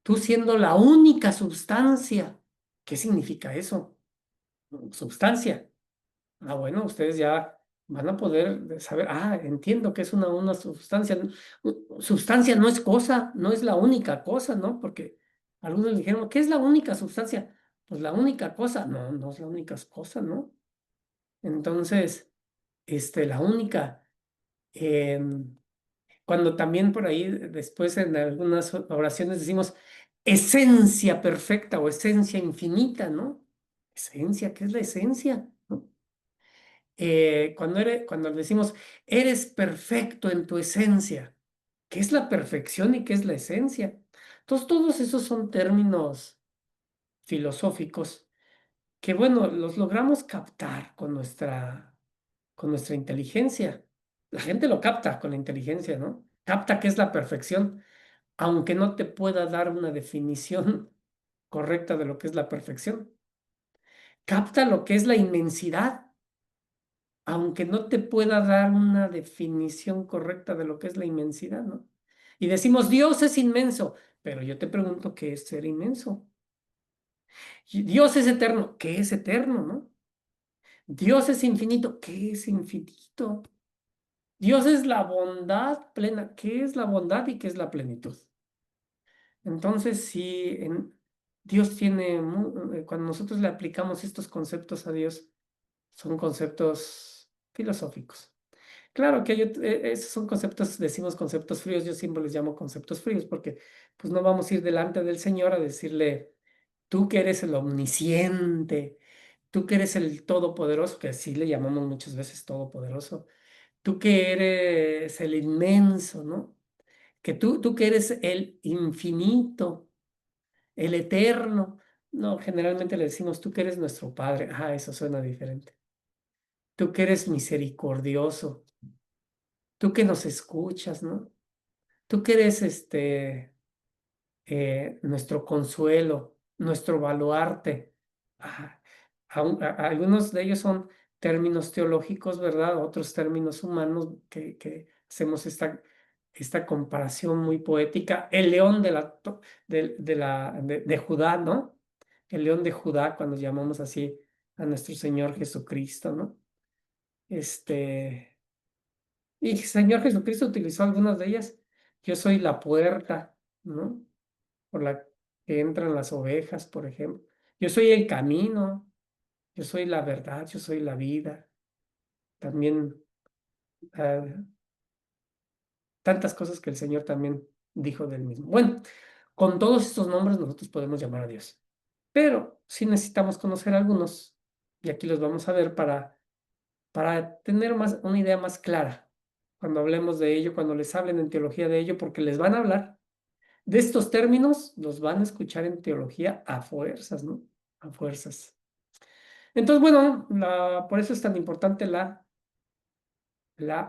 tú siendo la única sustancia. ¿Qué significa eso? Substancia. Bueno, ustedes ya van a poder saber, entiendo que es una sustancia. Sustancia no es cosa, no es la única cosa, ¿no? Porque algunos dijeron, ¿qué es la única sustancia? Pues la única cosa, no, no es la única cosa, ¿no? Entonces, la única, cuando también por ahí después en algunas oraciones decimos esencia perfecta o esencia infinita, ¿no? Esencia, ¿qué es la esencia? ¿No? Cuando decimos, eres perfecto en tu esencia, ¿qué es la perfección y qué es la esencia? Entonces, todos esos son términos filosóficos que bueno, los logramos captar con nuestra inteligencia. La gente lo capta con la inteligencia, ¿no? Capta qué es la perfección, aunque no te pueda dar una definición correcta de lo que es la perfección. Capta lo que es la inmensidad, aunque no te pueda dar una definición correcta de lo que es la inmensidad, ¿no? Y decimos, Dios es inmenso, pero yo te pregunto, ¿qué es ser inmenso? Y Dios es eterno, ¿qué es eterno, no? Dios es infinito, ¿qué es infinito? Dios es la bondad plena, ¿qué es la bondad y qué es la plenitud? Entonces, si Dios tiene, cuando nosotros le aplicamos estos conceptos a Dios, son conceptos filosóficos. Claro que esos son conceptos, decimos conceptos fríos, yo siempre les llamo conceptos fríos porque pues no vamos a ir delante del Señor a decirle, tú que eres el omnisciente, tú que eres el todopoderoso, que así le llamamos muchas veces todopoderoso, tú que eres el inmenso, ¿no? Que tú que eres el infinito, el eterno. No, generalmente le decimos, tú que eres nuestro Padre. Ah, eso suena diferente. Tú que eres misericordioso, tú que nos escuchas, ¿no? Tú que eres nuestro consuelo, nuestro baluarte. Ah, algunos de ellos son términos teológicos, ¿verdad? Otros términos humanos que hacemos esta comparación muy poética. El león de Judá, ¿no? El león de Judá, cuando llamamos así a nuestro Señor Jesucristo, ¿no? Y Señor Jesucristo utilizó algunas de ellas. Yo soy la puerta, ¿no? Por la que entran las ovejas, por ejemplo. Yo soy el camino, yo soy la verdad, yo soy la vida. También ah, tantas cosas que el Señor también dijo del mismo. Bueno, con todos estos nombres nosotros podemos llamar a Dios, pero sí necesitamos conocer algunos, y aquí los vamos a ver para tener una idea más clara cuando hablemos de ello, cuando les hablen en teología de ello, porque les van a hablar de estos términos, los van a escuchar en teología a fuerzas, ¿no? A fuerzas. Entonces, bueno, por eso es tan importante la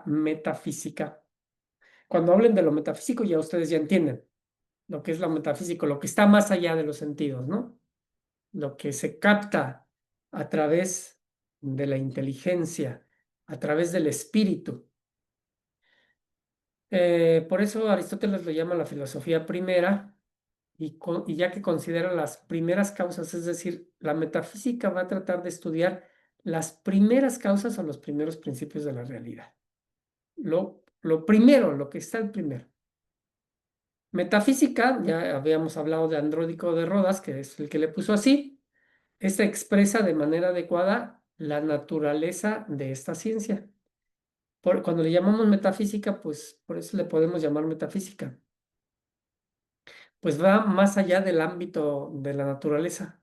metafísica. Cuando hablen de lo metafísico, ya ustedes ya entienden lo que es lo metafísico, lo que está más allá de los sentidos, ¿no? Lo que se capta a través de la inteligencia, a través del espíritu. Por eso Aristóteles lo llama la filosofía primera, y ya que considera las primeras causas, es decir, la metafísica va a tratar de estudiar las primeras causas o los primeros principios de la realidad. Lo primero, lo que está el primero. Metafísica, ya habíamos hablado de Andrónico de Rodas, que es el que le puso así. Esta expresa de manera adecuada la naturaleza de esta ciencia. Cuando le llamamos metafísica, pues por eso le podemos llamar metafísica. Pues va más allá del ámbito de la naturaleza,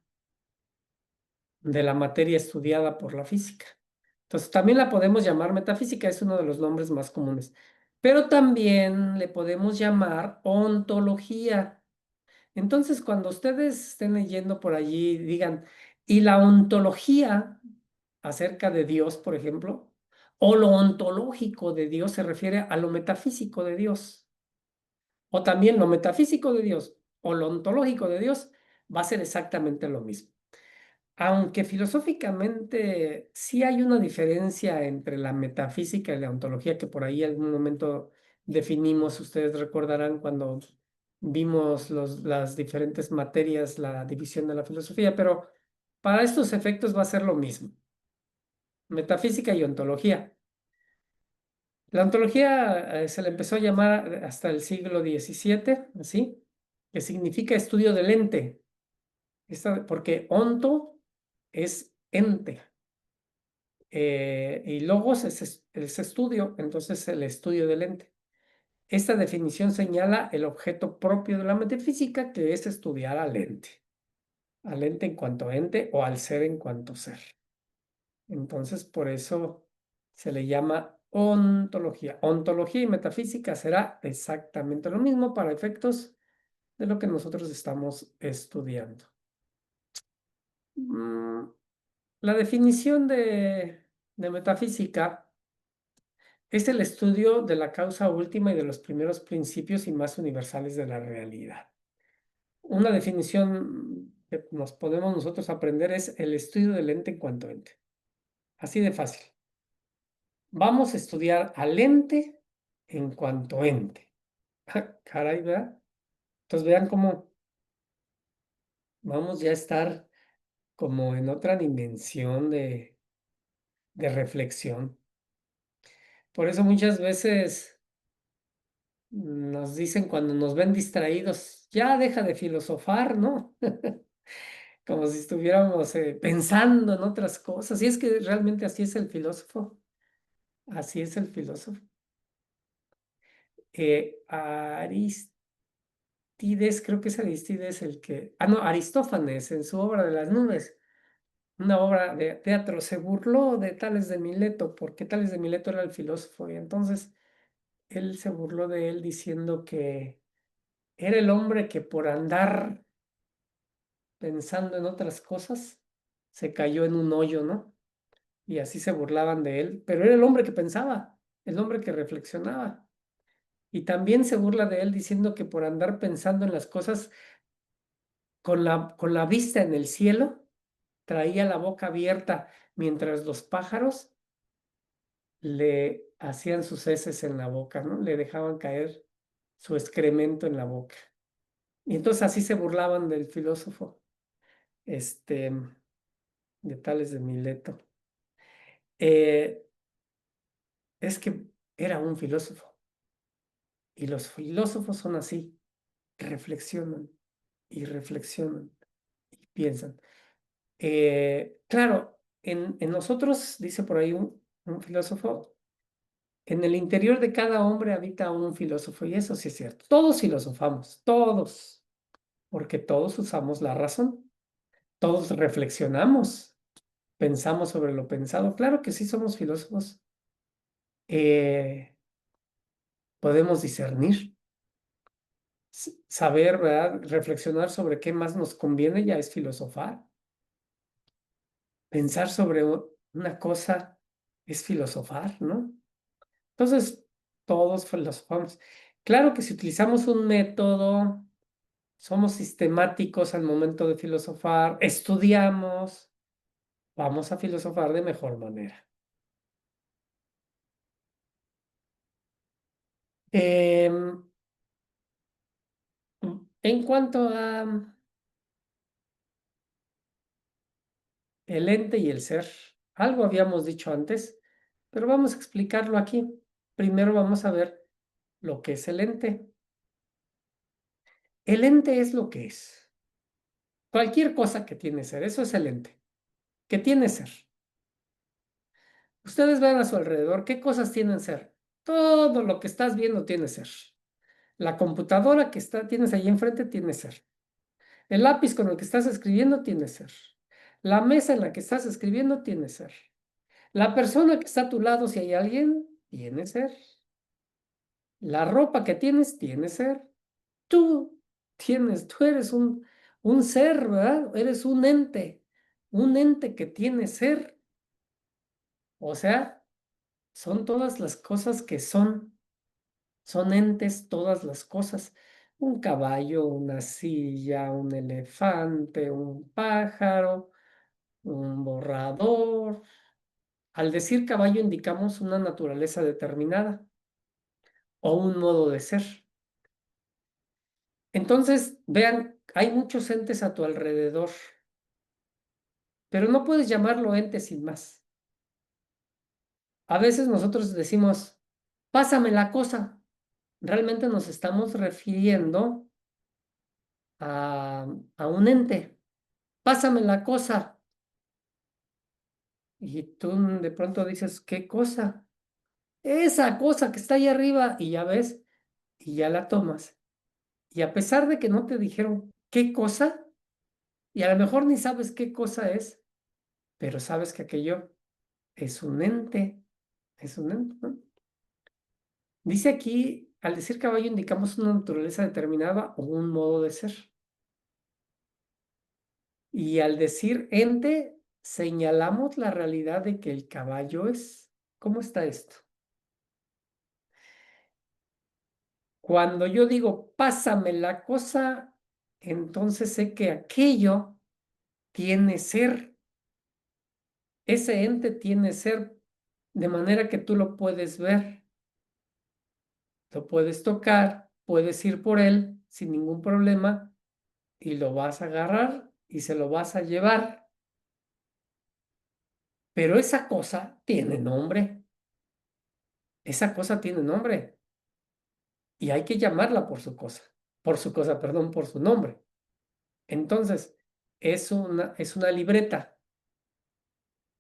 de la materia estudiada por la física. Entonces, también la podemos llamar metafísica, es uno de los nombres más comunes. Pero también le podemos llamar ontología. Entonces, cuando ustedes estén leyendo por allí, digan, ¿y la ontología acerca de Dios, por ejemplo? O lo ontológico de Dios se refiere a lo metafísico de Dios. O también lo metafísico de Dios o lo ontológico de Dios va a ser exactamente lo mismo. Aunque filosóficamente sí hay una diferencia entre la metafísica y la ontología, que por ahí en algún momento definimos, ustedes recordarán cuando vimos las diferentes materias, la división de la filosofía, pero para estos efectos va a ser lo mismo, metafísica y ontología. La ontología se le empezó a llamar hasta el siglo XVII, así, que significa estudio del ente, porque onto es ente. Y logos es estudio, entonces el estudio del ente. Esta definición señala el objeto propio de la metafísica, que es estudiar al ente en cuanto ente o al ser en cuanto ser. Entonces, por eso se le llama ontología. Ontología y metafísica será exactamente lo mismo para efectos de lo que nosotros estamos estudiando. La definición de metafísica es el estudio de la causa última y de los primeros principios y más universales de la realidad. Una definición que nos podemos nosotros aprender es el estudio del ente en cuanto ente. Así de fácil. Vamos a estudiar al ente en cuanto ente. Caray, ¿verdad? Entonces vean cómo vamos ya a estar como en otra dimensión de reflexión. Por eso muchas veces nos dicen cuando nos ven distraídos, ya deja de filosofar, ¿no? Como si estuviéramos pensando en otras cosas. Y es que realmente así es el filósofo. Así es el filósofo. Aristides, creo que es Aristides el que... Ah, no, Aristófanes en su obra de las nubes, una obra de teatro, se burló de Tales de Mileto, porque Tales de Mileto era el filósofo. Y entonces él se burló de él diciendo que era el hombre que por andar pensando en otras cosas se cayó en un hoyo, ¿no? Y así se burlaban de él, pero era el hombre que pensaba, el hombre que reflexionaba. Y también se burla de él diciendo que por andar pensando en las cosas con la vista en el cielo, traía la boca abierta mientras los pájaros le hacían sus heces en la boca, ¿no? Le dejaban caer su excremento en la boca. Y entonces así se burlaban del filósofo, de Tales de Mileto. Es que era un filósofo. Y los filósofos son así, reflexionan y reflexionan y piensan. Claro, en nosotros, dice por ahí un filósofo, en el interior de cada hombre habita un filósofo, y eso sí es cierto. Todos filosofamos, todos, porque todos usamos la razón, todos reflexionamos, pensamos sobre lo pensado. Claro que sí somos filósofos. Podemos discernir, saber, ¿verdad? Reflexionar sobre qué más nos conviene ya es filosofar. Pensar sobre una cosa es filosofar, ¿no? Entonces, todos filosofamos. Claro que si utilizamos un método, somos sistemáticos al momento de filosofar, estudiamos, vamos a filosofar de mejor manera. En cuanto a el ente y el ser, algo habíamos dicho antes, pero vamos a explicarlo aquí. Primero vamos a ver lo que es el ente. El ente es lo que es. Cualquier cosa que tiene ser, eso es el ente, que tiene ser. Ustedes ven a su alrededor, ¿qué cosas tienen ser? Todo lo que estás viendo tiene ser. La computadora que tienes ahí enfrente tiene ser. El lápiz con el que estás escribiendo tiene ser. La mesa en la que estás escribiendo tiene ser. La persona que está a tu lado, si hay alguien, tiene ser. La ropa que tienes tiene ser. Tú tú eres un ser, ¿verdad? Eres un ente que tiene ser. O sea, son todas las cosas que son entes todas las cosas. Un caballo, una silla, un elefante, un pájaro, un borrador. Al decir caballo indicamos una naturaleza determinada o un modo de ser. Entonces, vean, hay muchos entes a tu alrededor, pero no puedes llamarlo ente sin más. A veces nosotros decimos, pásame la cosa. Realmente nos estamos refiriendo a un ente. Pásame la cosa. Y tú de pronto dices, ¿qué cosa? Esa cosa que está ahí arriba y ya ves, y ya la tomas. Y a pesar de que no te dijeron qué cosa, y a lo mejor ni sabes qué cosa es, pero sabes que aquello es un ente. Es un ente, ¿no? Dice aquí, al decir caballo indicamos una naturaleza determinada o un modo de ser. Y al decir ente, señalamos la realidad de que el caballo es. ¿Cómo está esto? Cuando yo digo, pásame la cosa, entonces sé que aquello tiene ser. Ese ente tiene ser, de manera que tú lo puedes ver, lo puedes tocar, puedes ir por él sin ningún problema y lo vas a agarrar y se lo vas a llevar. Pero esa cosa tiene nombre. Esa cosa tiene nombre y hay que llamarla por su cosa, perdón, por su nombre. Entonces, es una libreta.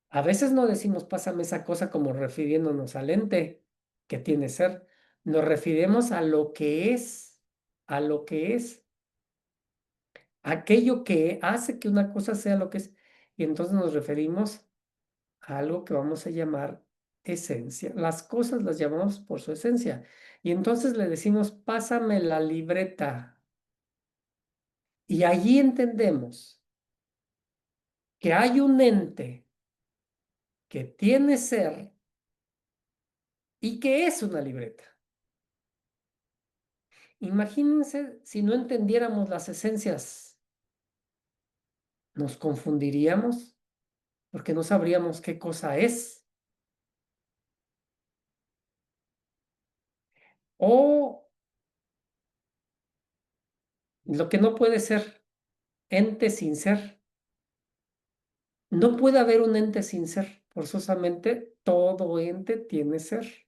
A veces no decimos pásame esa cosa como refiriéndonos al ente que tiene ser. Nos referimos a lo que es, a lo que es. Aquello que hace que una cosa sea lo que es. Y entonces nos referimos a algo que vamos a llamar esencia. Las cosas las llamamos por su esencia. Y entonces le decimos, pásame la libreta. Y allí entendemos que hay un ente que tiene ser y que es una libreta. Imagínense si no entendiéramos las esencias, nos confundiríamos porque no sabríamos qué cosa es. O lo que no puede ser, ente sin ser. No puede haber un ente sin ser. Forzosamente, todo ente tiene ser.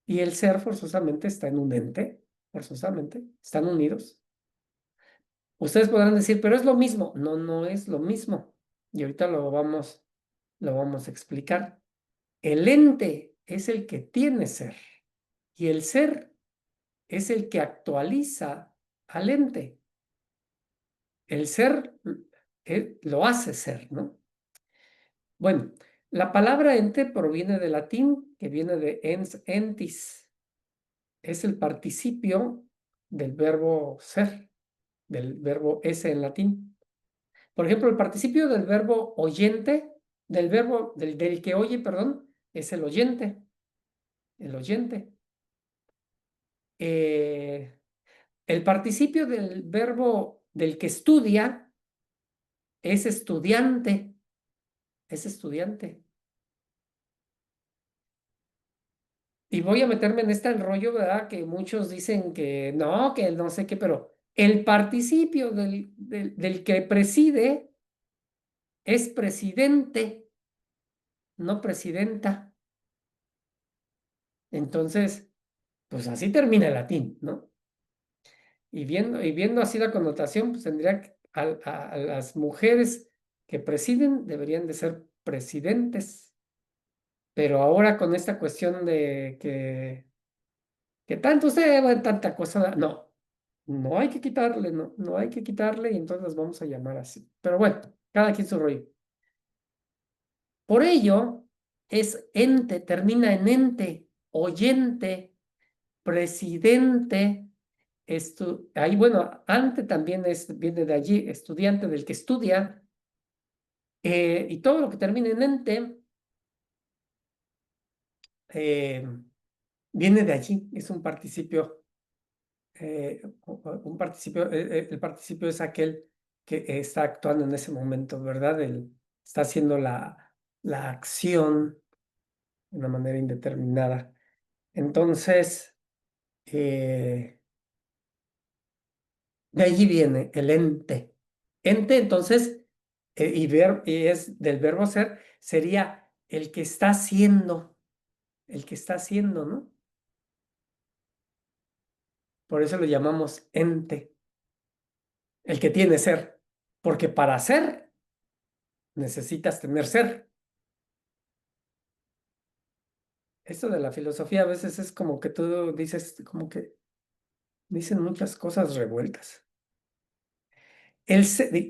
Y el ser forzosamente está en un ente, forzosamente, están unidos. Ustedes podrán decir, pero es lo mismo. No, no es lo mismo. Y ahorita lo vamos a explicar. El ente es el que tiene ser y el ser es el que actualiza al ente. El ser lo hace ser, ¿no? Bueno, la palabra ente proviene del latín, que viene de ens entis. Es el participio del verbo ser, del verbo esse en latín. Por ejemplo, el participio del verbo oyente, del que oye, perdón, es el oyente. El oyente. El participio del verbo del que estudia es estudiante. Es estudiante. Y voy a meterme en este rollo, ¿verdad? Que muchos dicen que no sé qué, pero el participio del que preside es presidente, no presidenta. Entonces, pues así termina el latín, ¿no? Y viendo así la connotación, pues tendría que a las mujeres que presiden deberían de ser presidentes. Pero ahora con esta cuestión de que tanto se va tanta cosa, no hay que quitarle, no hay que quitarle y entonces las vamos a llamar así. Pero bueno, cada quien su rollo. Por ello, es ente, termina en ente, oyente, presidente, ahí bueno, ante también viene de allí, estudiante del que estudia, y todo lo que termina en ente viene de allí, es un participio, el participio es aquel que está actuando en ese momento, ¿verdad? Está haciendo la acción de una manera indeterminada. Entonces, de allí viene el ente. Ente, entonces, y es del verbo ser, sería el que está haciendo, ¿no? Por eso lo llamamos ente, el que tiene ser, porque para ser necesitas tener ser. Esto de la filosofía a veces es como que tú dices, como que dicen muchas cosas revueltas.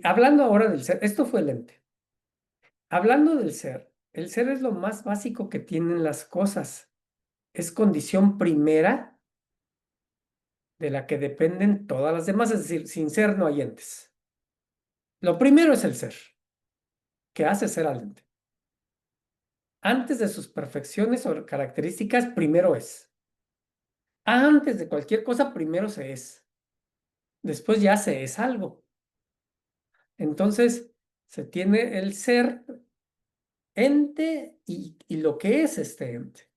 Hablando ahora del ser, esto fue el ente. Hablando del ser, el ser es lo más básico que tienen las cosas. Es condición primera de la que dependen todas las demás, es decir, sin ser no hay entes. Lo primero es el ser. que hace ser al ente. Antes de sus perfecciones o características, primero es. Antes de cualquier cosa, primero se es. Después ya se es algo. Entonces, se tiene el ser ente y lo que es este ente.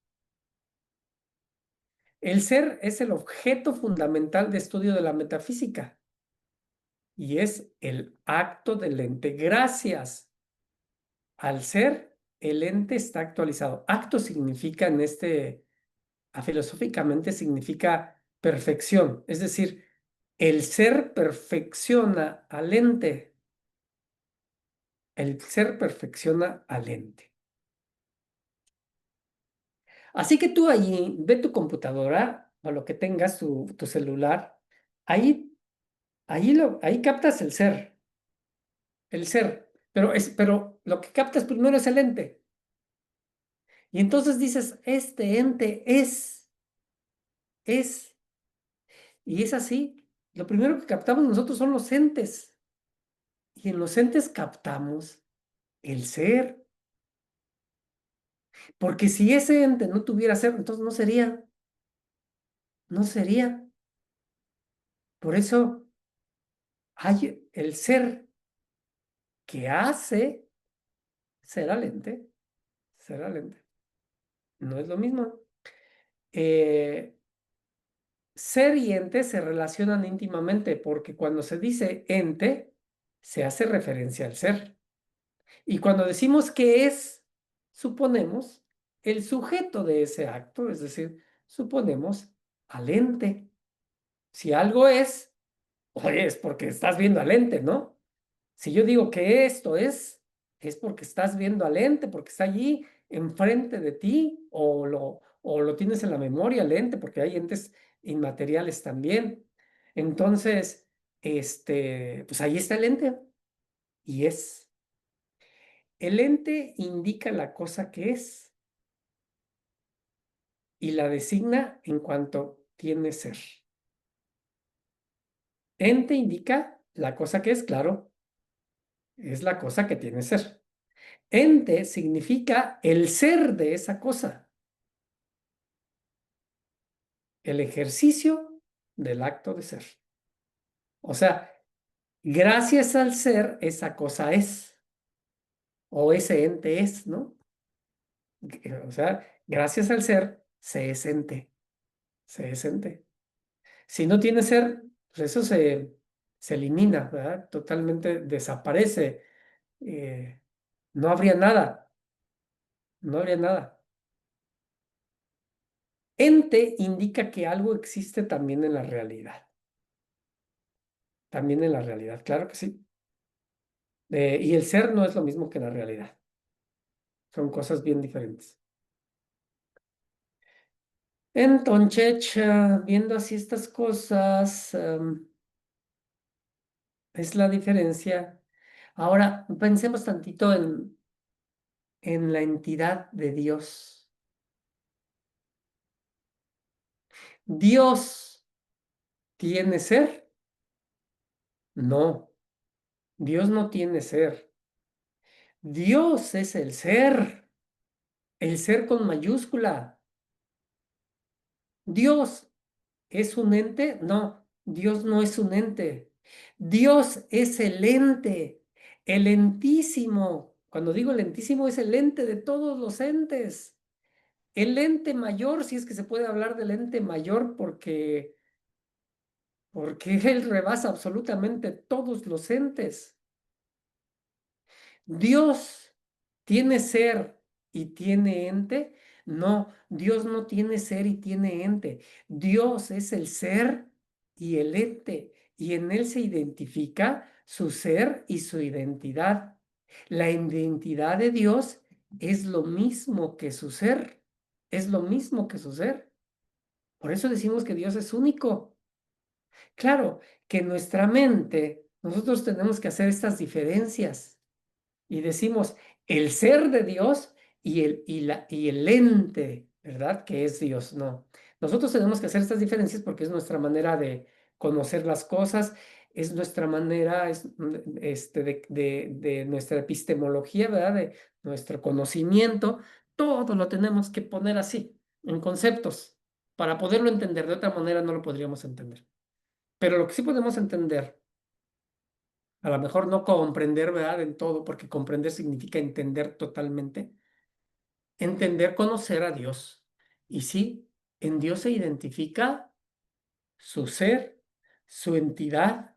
El ser es el objeto fundamental de estudio de la metafísica y es el acto del ente. Gracias al ser, el ente está actualizado. Acto significa filosóficamente significa perfección, es decir, el ser perfecciona al ente. El ser perfecciona al ente. Así que tú allí, ve tu computadora o lo que tengas, tu celular, ahí captas el ser, pero lo que captas primero es el ente. Y entonces dices, este ente es, y es así. Lo primero que captamos nosotros son los entes. Y en los entes captamos el ser. Porque si ese ente no tuviera ser, entonces no sería. No sería. Por eso hay el ser que hace ser al ente. Ser al ente. No es lo mismo. Ser y ente se relacionan íntimamente porque cuando se dice ente, se hace referencia al ser. Y cuando decimos que es, suponemos el sujeto de ese acto, es decir, suponemos al ente. Si algo es, oye, es porque estás viendo al ente, ¿no? Si yo digo que esto es porque estás viendo al ente, porque está allí enfrente de ti, o lo tienes en la memoria, el ente, porque hay entes inmateriales también. Entonces, pues ahí está el ente, y es. El ente indica la cosa que es y la designa en cuanto tiene ser. Ente indica la cosa que es, claro, es la cosa que tiene ser. Ente significa el ser de esa cosa, el ejercicio del acto de ser. O sea, gracias al ser, esa cosa es, o ese ente es, ¿no? O sea, gracias al ser, se es ente, se es ente. Si no tiene ser, pues eso se elimina, ¿verdad? Totalmente desaparece. Eh, no habría nada, no habría nada. Ente indica que algo existe también en la realidad. También en la realidad, claro que sí. Y el ser no es lo mismo que la realidad. Son cosas bien diferentes. Entonces, viendo así estas cosas, es la diferencia. Ahora, pensemos tantito en la entidad de Dios. ¿Dios tiene ser? No, Dios no tiene ser. Dios es el ser con mayúscula. ¿Dios es un ente? No, Dios no es un ente. Dios es el ente, el entísimo. Cuando digo el entísimo es el ente de todos los entes. El ente mayor, si es que se puede hablar del ente mayor, porque él rebasa absolutamente todos los entes. ¿Dios tiene ser y tiene ente? No, Dios no tiene ser y tiene ente. Dios es el ser y el ente, y en él se identifica su ser y su identidad. La identidad de Dios es lo mismo que su ser, es lo mismo que su ser. Por eso decimos que Dios es único. Claro que en nuestra mente nosotros tenemos que hacer estas diferencias y decimos el ser de Dios y el ente, ¿verdad? Que es Dios. No. Nosotros tenemos que hacer estas diferencias porque es nuestra manera de conocer las cosas. es nuestra manera, de nuestra epistemología, ¿verdad? De nuestro conocimiento, todo lo tenemos que poner así, en conceptos, para poderlo entender. De otra manera no lo podríamos entender. Pero lo que sí podemos entender, a lo mejor no comprender, ¿verdad? En todo, porque comprender significa entender totalmente. Entender, conocer a Dios. Y sí, en Dios se identifica su ser, su entidad.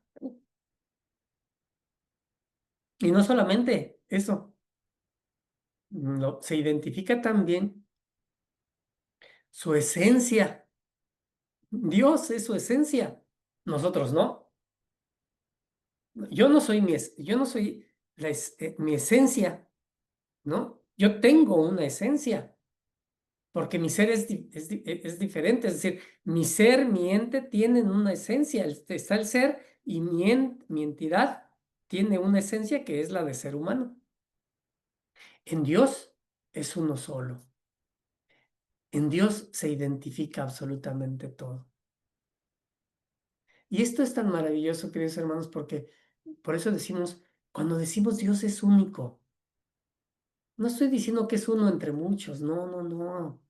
Y no solamente eso, se identifica también su esencia. Dios es su esencia, nosotros no. Yo no soy yo no soy mi esencia, ¿no? Yo tengo una esencia, porque mi ser es diferente, es decir, mi ser, mi ente tienen una esencia, está el ser y mi entidad tiene una esencia que es la de ser humano. En Dios es uno solo. En Dios se identifica absolutamente todo. Y esto es tan maravilloso, queridos hermanos, porque por eso decimos, cuando decimos Dios es único, no estoy diciendo que es uno entre muchos, no, no, no.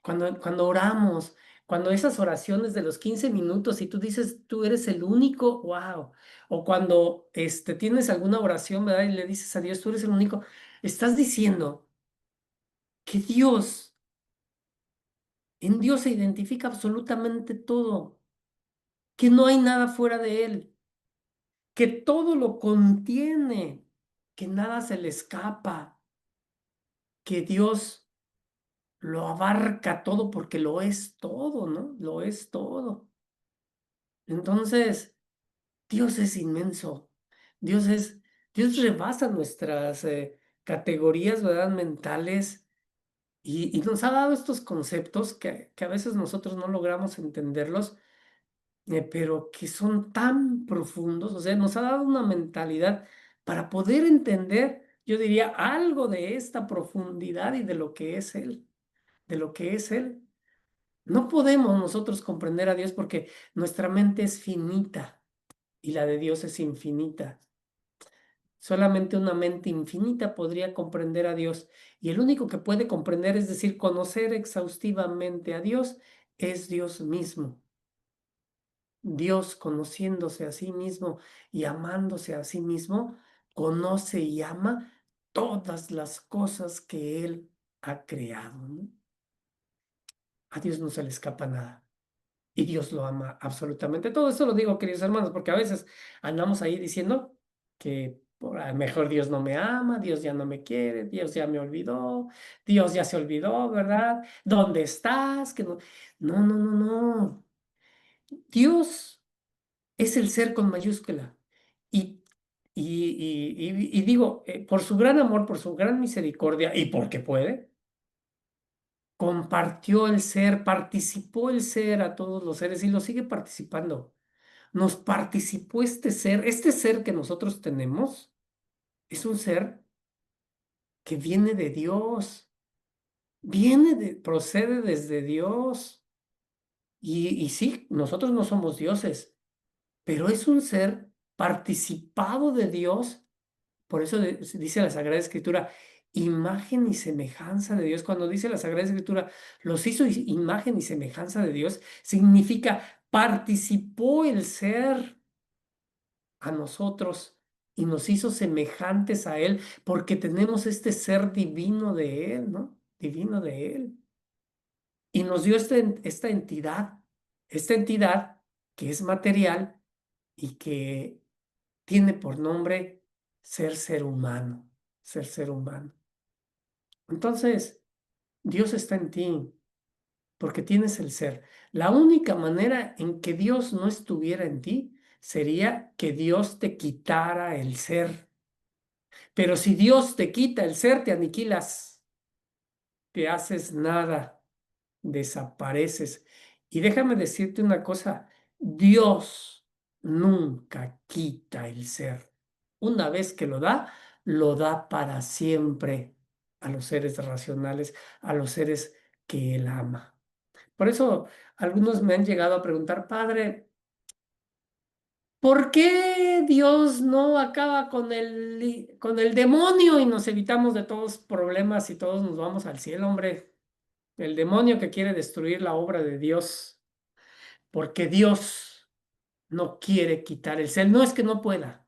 Cuando oramos, cuando esas oraciones de los 15 minutos y tú dices, tú eres el único, wow. O cuando tienes alguna oración, ¿verdad? Y le dices a Dios, tú eres el único, estás diciendo que en Dios se identifica absolutamente todo, que no hay nada fuera de Él, que todo lo contiene, que nada se le escapa, que Dios lo abarca todo porque lo es todo, ¿no? Lo es todo. Entonces, Dios es inmenso. Dios es, Dios rebasa nuestras categorías, ¿verdad? Mentales y nos ha dado estos conceptos que a veces nosotros no logramos entenderlos, pero que son tan profundos, o sea, nos ha dado una mentalidad para poder entender, yo diría, algo de esta profundidad y de lo que es Él, de lo que es Él. No podemos nosotros comprender a Dios porque nuestra mente es finita y la de Dios es infinita. Solamente una mente infinita podría comprender a Dios y el único que puede comprender, es decir, conocer exhaustivamente a Dios, es Dios mismo. Dios, conociéndose a sí mismo y amándose a sí mismo, conoce y ama todas las cosas que Él ha creado, ¿no? A Dios no se le escapa nada y Dios lo ama absolutamente. Todo esto lo digo, queridos hermanos, porque a veces andamos ahí diciendo que por a lo mejor Dios no me ama, Dios ya no me quiere, Dios ya me olvidó, Dios ya se olvidó, ¿verdad? ¿Dónde estás? Que no, no, no, no, no. Dios es el ser con mayúscula. Y, y digo, por su gran amor, por su gran misericordia y porque puede, compartió el ser, participó el ser a todos los seres y lo sigue participando. Nos participó este ser que nosotros tenemos, es un ser que viene de Dios, procede desde Dios. Y sí, nosotros no somos dioses, pero es un ser participado de Dios. Por eso dice la Sagrada Escritura, imagen y semejanza de Dios. Cuando dice la Sagrada Escritura, los hizo imagen y semejanza de Dios, significa participó el ser a nosotros y nos hizo semejantes a Él, porque tenemos este ser divino de Él, ¿no? Divino de Él. Y nos dio esta entidad que es material y que tiene por nombre ser humano, ser humano. Entonces, Dios está en ti porque tienes el ser. La única manera en que Dios no estuviera en ti sería que Dios te quitara el ser. Pero si Dios te quita el ser, te aniquilas, te haces nada, desapareces. Y déjame decirte una cosa, Dios nunca quita el ser. Una vez que lo da para siempre a los seres racionales, a los seres que Él ama. Por eso algunos me han llegado a preguntar, Padre, ¿Por qué Dios no acaba con el demonio y nos evitamos de todos problemas y todos nos vamos al cielo, hombre? El demonio que quiere destruir la obra de Dios, porque Dios no quiere quitar el ser. No es que no pueda.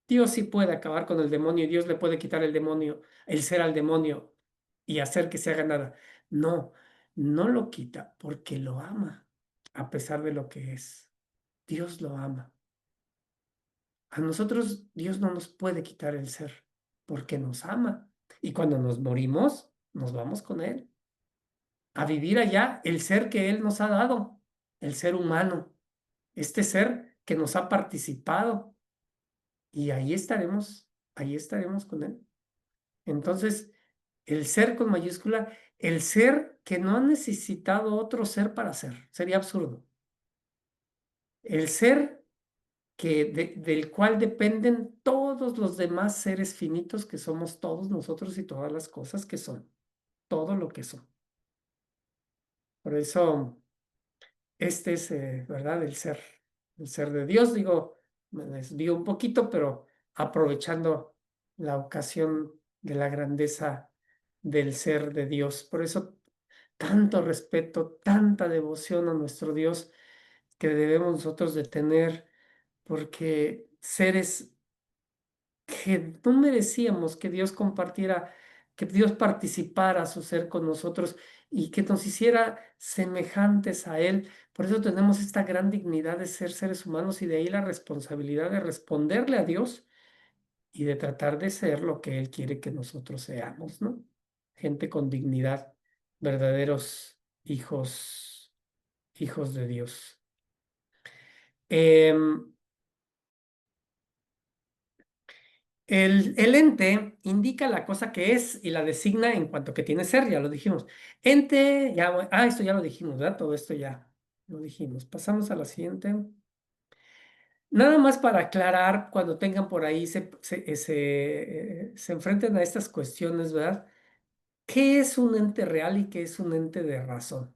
Dios sí puede acabar con el demonio y Dios le puede quitar el demonio, el ser al demonio y hacer que se haga nada. No, no lo quita porque lo ama, a pesar de lo que es. Dios lo ama. A nosotros Dios no nos puede quitar el ser porque nos ama. Y cuando nos morimos, nos vamos con Él a vivir allá el ser que Él nos ha dado, el ser humano, este ser que nos ha participado. Y ahí estaremos con Él. Entonces, el ser con mayúscula, el ser que no ha necesitado otro ser para ser, sería absurdo. El ser del cual dependen todos los demás seres finitos que somos todos nosotros y todas las cosas que son, todo lo que son. Por eso, este es, ¿verdad? El ser de Dios. Digo, me desvío un poquito, pero aprovechando la ocasión de la grandeza del ser de Dios. Por eso, tanto respeto, tanta devoción a nuestro Dios que debemos nosotros de tener, porque seres que no merecíamos que Dios compartiera, que Dios participara su ser con nosotros y que nos hiciera semejantes a Él. Por eso tenemos esta gran dignidad de ser seres humanos y de ahí la responsabilidad de responderle a Dios y de tratar de ser lo que Él quiere que nosotros seamos, ¿no? Gente con dignidad, verdaderos hijos de Dios. Em, el ente indica la cosa que es y la designa en cuanto que tiene ser, ya lo dijimos. Ente, esto ya lo dijimos, ¿verdad? Todo esto ya lo dijimos. Pasamos a la siguiente. Nada más para aclarar, cuando tengan por ahí, se enfrenten a estas cuestiones, ¿verdad? ¿Qué es un ente real y qué es un ente de razón?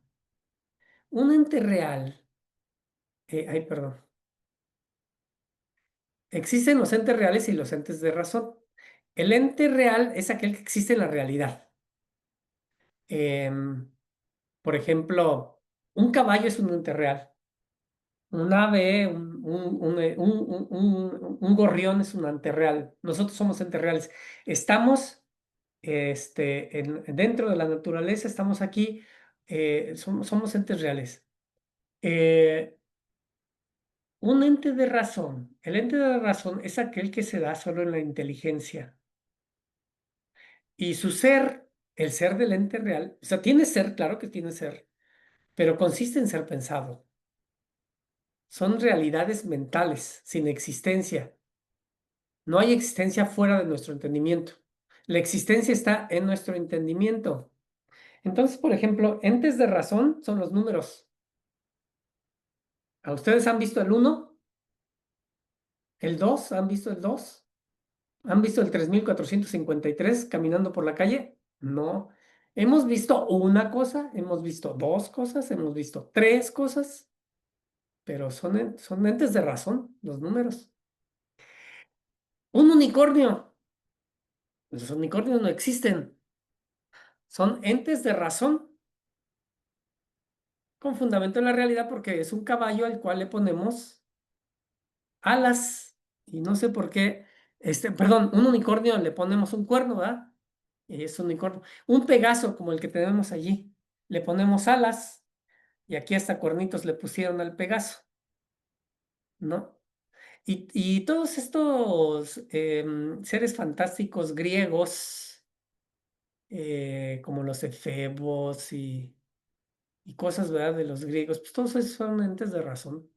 Un ente real, perdón. Existen los entes reales y los entes de razón. El ente real es aquel que existe en la realidad. Por ejemplo, un caballo es un ente real. Un ave, un gorrión es un ente real. Nosotros somos entes reales. Estamos dentro de la naturaleza, estamos aquí, somos entes reales. Un ente de razón. El ente de razón es aquel que se da solo en la inteligencia. Y su ser, el ser del ente real, o sea, tiene ser, claro que tiene ser, pero consiste en ser pensado. Son realidades mentales, sin existencia. No hay existencia fuera de nuestro entendimiento. La existencia está en nuestro entendimiento. Entonces, por ejemplo, entes de razón son los números. ¿A ustedes han visto el 1? ¿El 2? ¿Han visto el 2? ¿Han visto el 3453 caminando por la calle? No. Hemos visto una cosa, hemos visto dos cosas, hemos visto tres cosas, pero son entes de razón, los números. Un unicornio. Los unicornios no existen. Son entes de razón con fundamento en la realidad porque es un caballo al cual le ponemos alas y no sé por qué, perdón, un unicornio le ponemos un cuerno, ¿verdad? Y es un unicornio. Un pegaso como el que tenemos allí, le ponemos alas y aquí hasta cuernitos le pusieron al pegaso, ¿no? Y todos estos seres fantásticos griegos, como los efebos y cosas, ¿verdad? De los griegos, pues todos esos son entes de razón.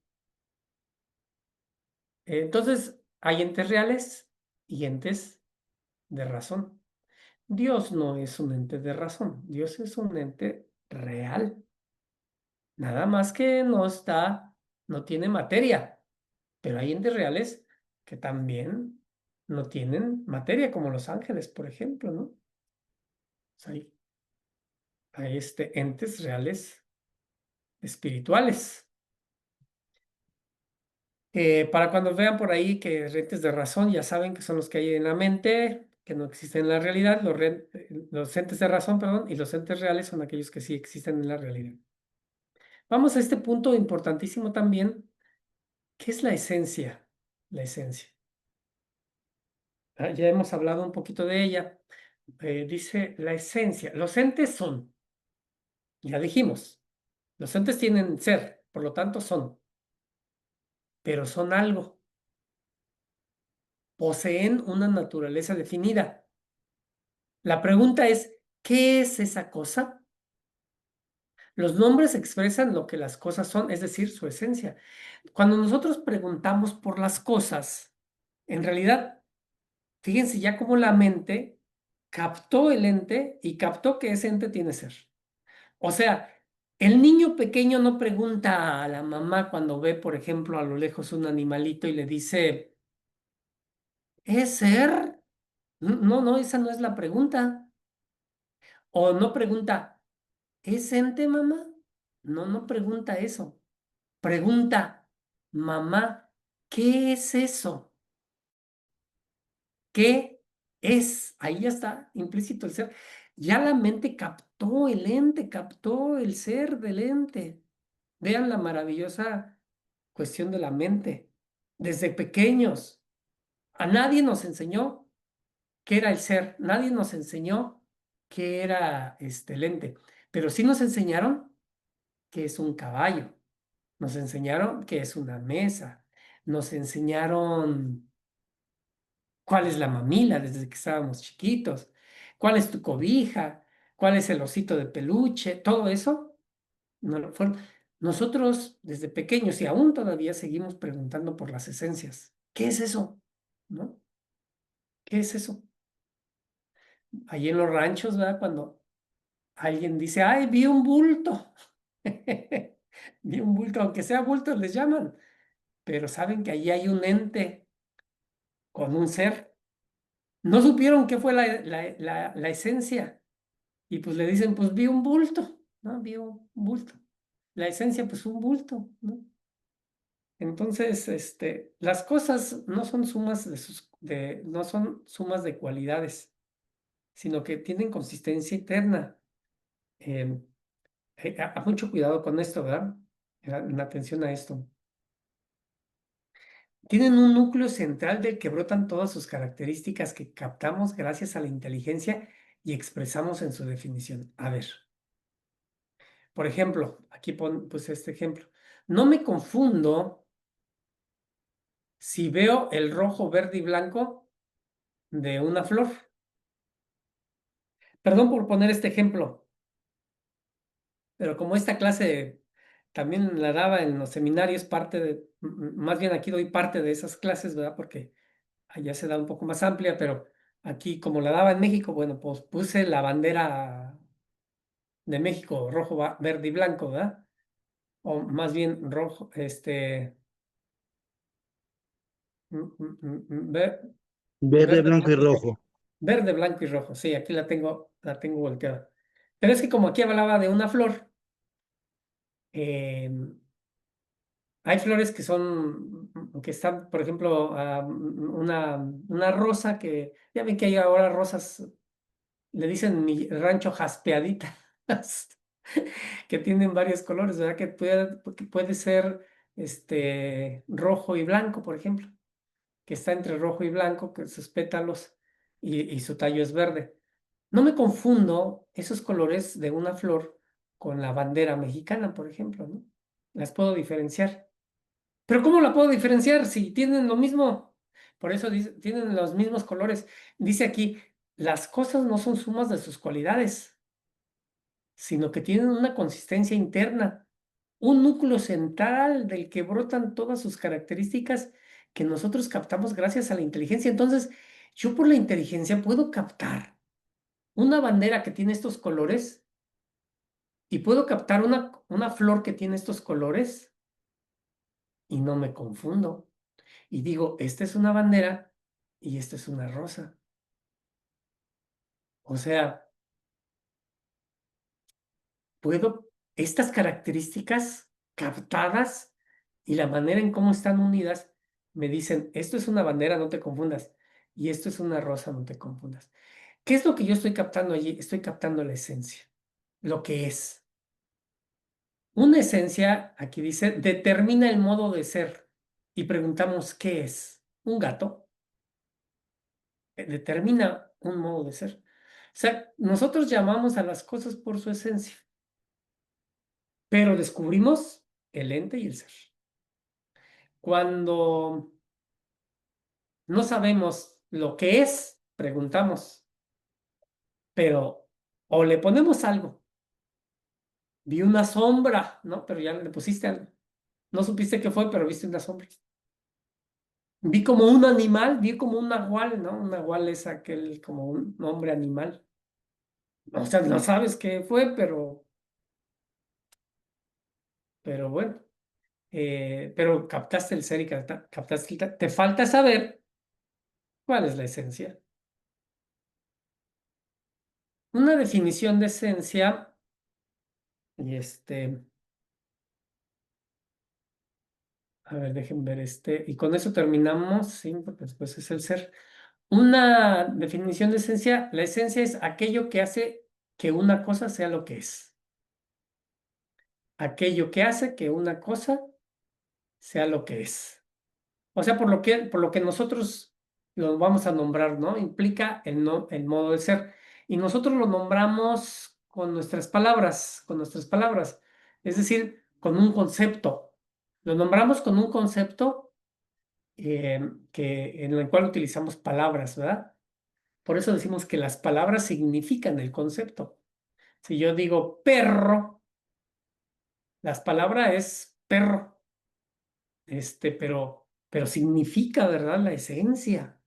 Entonces, hay entes reales y entes de razón. Dios no es un ente de razón, Dios es un ente real. Nada más que no tiene materia, pero hay entes reales que también no tienen materia, como los ángeles, por ejemplo, ¿no? Hay entes reales espirituales. Para cuando vean por ahí que entes de razón, ya saben que son los que hay en la mente, que no existen en la realidad. Los entes de razón, perdón, y los entes reales son aquellos que sí existen en la realidad. Vamos a este punto importantísimo también, ¿qué es la esencia? La esencia. Ya hemos hablado un poquito de ella. Dice la esencia. Los entes son, ya dijimos, los entes tienen ser, por lo tanto son, pero son algo. Poseen una naturaleza definida. La pregunta es, ¿qué es esa cosa? Los nombres expresan lo que las cosas son, es decir, su esencia. Cuando nosotros preguntamos por las cosas, en realidad, fíjense ya cómo la mente captó el ente y captó que ese ente tiene ser. O sea, el niño pequeño no pregunta a la mamá cuando ve, por ejemplo, a lo lejos un animalito y le dice, ¿es ser? No, no, esa no es la pregunta. O no pregunta, ¿es ente, mamá? No, no pregunta eso. Pregunta, mamá, ¿qué es eso? ¿Qué es? Ahí ya está implícito el ser. Ya la mente captó el ente, captó el ser del ente. Vean la maravillosa cuestión de la mente. Desde pequeños, a nadie nos enseñó qué era el ser, nadie nos enseñó qué era el ente, pero sí nos enseñaron qué es un caballo, nos enseñaron qué es una mesa, nos enseñaron cuál es la mamila desde que estábamos chiquitos, cuál es tu cobija, cuál es el osito de peluche, todo eso no lo fueron. Nosotros desde pequeños y aún todavía seguimos preguntando por las esencias. ¿Qué es eso? ¿No? ¿Qué es eso? Allí en los ranchos, ¿verdad? Cuando alguien dice, ay, vi un bulto. Vi un bulto, aunque sea bulto les llaman, pero saben que allí hay un ente con un ser. No supieron qué fue la esencia. Y pues le dicen, pues vi un bulto, ¿no? Vi un bulto. La esencia, pues un bulto, ¿no? Entonces, las cosas no son sumas no son sumas de cualidades, sino que tienen consistencia interna. Em, mucho cuidado con esto, ¿verdad? En atención a esto. Tienen un núcleo central del que brotan todas sus características que captamos gracias a la inteligencia y expresamos en su definición. A ver, por ejemplo, aquí puse este ejemplo. No me confundo si veo el rojo, verde y blanco de una flor. Perdón por poner este ejemplo, pero como esta clase también la daba en los seminarios, más bien aquí doy parte de esas clases, ¿verdad? Porque allá se da un poco más amplia, pero aquí como la daba en México, bueno, pues puse la bandera de México, rojo, verde y blanco, ¿verdad? O más bien rojo, Verde, verde, blanco y blanco y rojo. rojo. Verde, blanco y rojo, sí, aquí la tengo volteada. Pero es que como aquí hablaba de una flor, hay flores que que están, por ejemplo, una rosa que, ya ven que hay ahora rosas, le dicen en mi rancho jaspeaditas, que tienen varios colores, ¿verdad? Que puede ser rojo y blanco, por ejemplo, que está entre rojo y blanco, que sus pétalos y su tallo es verde. No me confundo esos colores de una flor con la bandera mexicana, por ejemplo, ¿no? Las puedo diferenciar. Pero ¿cómo la puedo diferenciar si tienen lo mismo? Por eso tienen los mismos colores. Dice aquí, las cosas no son sumas de sus cualidades, sino que tienen una consistencia interna, un núcleo central del que brotan todas sus características que nosotros captamos gracias a la inteligencia. Entonces, yo por la inteligencia puedo captar una bandera que tiene estos colores y puedo captar una flor que tiene estos colores y no me confundo. Y digo, esta es una bandera y esta es una rosa. O sea, puedo, estas características captadas y la manera en cómo están unidas, me dicen, esto es una bandera, no te confundas, y esto es una rosa, no te confundas. ¿Qué es lo que yo estoy captando allí? Estoy captando la esencia, lo que es. Una esencia, aquí dice, determina el modo de ser. Y preguntamos, ¿qué es? ¿Un gato? Determina un modo de ser. O sea, nosotros llamamos a las cosas por su esencia, pero descubrimos el ente y el ser. Cuando no sabemos lo que es, preguntamos, pero o le ponemos algo. Vi una sombra, ¿no? Pero ya le pusiste algo. No supiste qué fue, pero viste una sombra. Vi como un animal, vi como un nahual, ¿no? Un nahual es aquel como un hombre animal. O sea, no sabes qué fue, pero bueno. Pero captaste el ser y captaste te falta saber cuál es la esencia. Una definición de esencia, y a ver, dejen ver y con eso terminamos, sí, porque después es el ser. Una definición de esencia, la esencia es aquello que hace que una cosa sea lo que es. Aquello que hace que una cosa sea lo que es. O sea, por lo que nosotros lo vamos a nombrar, ¿no? Implica el modo de ser. Y nosotros lo nombramos con nuestras palabras, con nuestras palabras. Es decir, con un concepto. Lo nombramos con un concepto en el cual utilizamos palabras, ¿verdad? Por eso decimos que las palabras significan el concepto. Si yo digo perro, las palabras es perro, pero significa, ¿verdad? La esencia.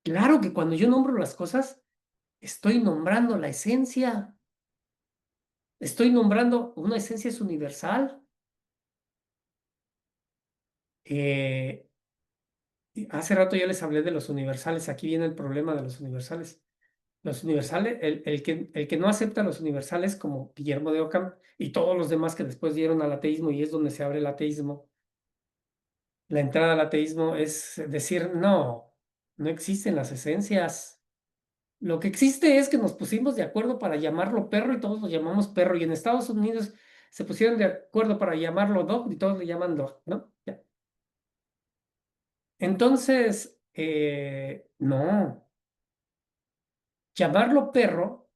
Claro que cuando yo nombro las cosas, estoy nombrando la esencia. Estoy nombrando, una esencia es universal. Eh, Hace rato ya les hablé de los universales. Aquí viene el problema de los universales. Los universales, el que no acepta los universales como Guillermo de Ockham y todos los demás que después dieron al ateísmo y es donde se abre el ateísmo. La entrada al ateísmo es decir, no, no existen las esencias. Lo que existe es que nos pusimos de acuerdo para llamarlo perro y todos lo llamamos perro. Y en Estados Unidos se pusieron de acuerdo para llamarlo dog y todos le llaman dog, ¿no? Ya. Entonces, no. Llamarlo perro,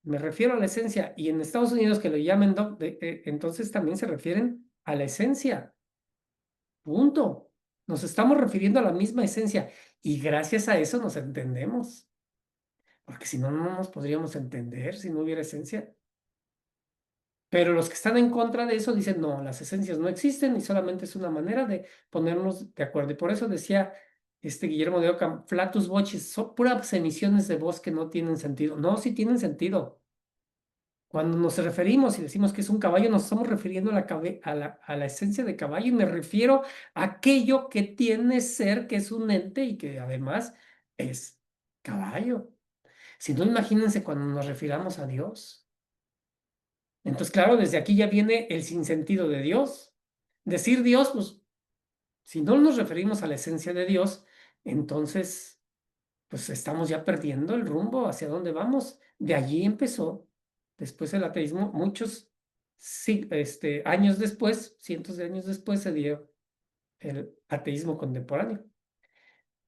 me refiero a la esencia. Y en Estados Unidos que lo llamen dog, entonces también se refieren a la esencia. Punto. Nos estamos refiriendo a la misma esencia. Y gracias a eso nos entendemos. Porque si no, no nos podríamos entender si no hubiera esencia. Pero los que están en contra de eso dicen, no, las esencias no existen y solamente es una manera de ponernos de acuerdo. Y por eso decía Guillermo de Ockham, flatus vocis, son puras emisiones de voz que no tienen sentido. No, sí tienen sentido. Cuando nos referimos y decimos que es un caballo, nos estamos refiriendo a la esencia de caballo y me refiero a aquello que tiene ser, que es un ente y que además es caballo. Si no, imagínense cuando nos refiramos a Dios. Entonces, claro, desde aquí ya viene el sinsentido de Dios. Decir Dios, pues, si no nos referimos a la esencia de Dios, entonces, pues estamos ya perdiendo el rumbo hacia dónde vamos. De allí empezó, después el ateísmo, muchos años después, cientos de años después, se dio el ateísmo contemporáneo.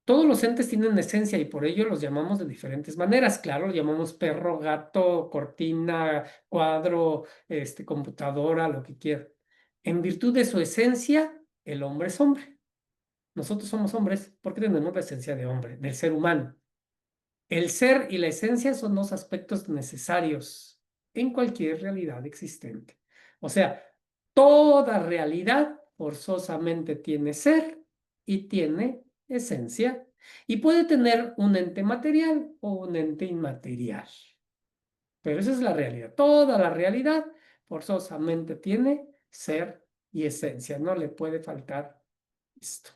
Todos los entes tienen esencia y por ello los llamamos de diferentes maneras. Claro, lo llamamos perro, gato, cortina, cuadro, computadora, lo que quiera. En virtud de su esencia, el hombre es hombre. Nosotros somos hombres porque tenemos la esencia de hombre, del ser humano. El ser y la esencia son dos aspectos necesarios en cualquier realidad existente. O sea, toda realidad forzosamente tiene ser y tiene esencia y puede tener un ente material o un ente inmaterial. Pero esa es la realidad. Toda la realidad forzosamente tiene ser y esencia. No le puede faltar esto.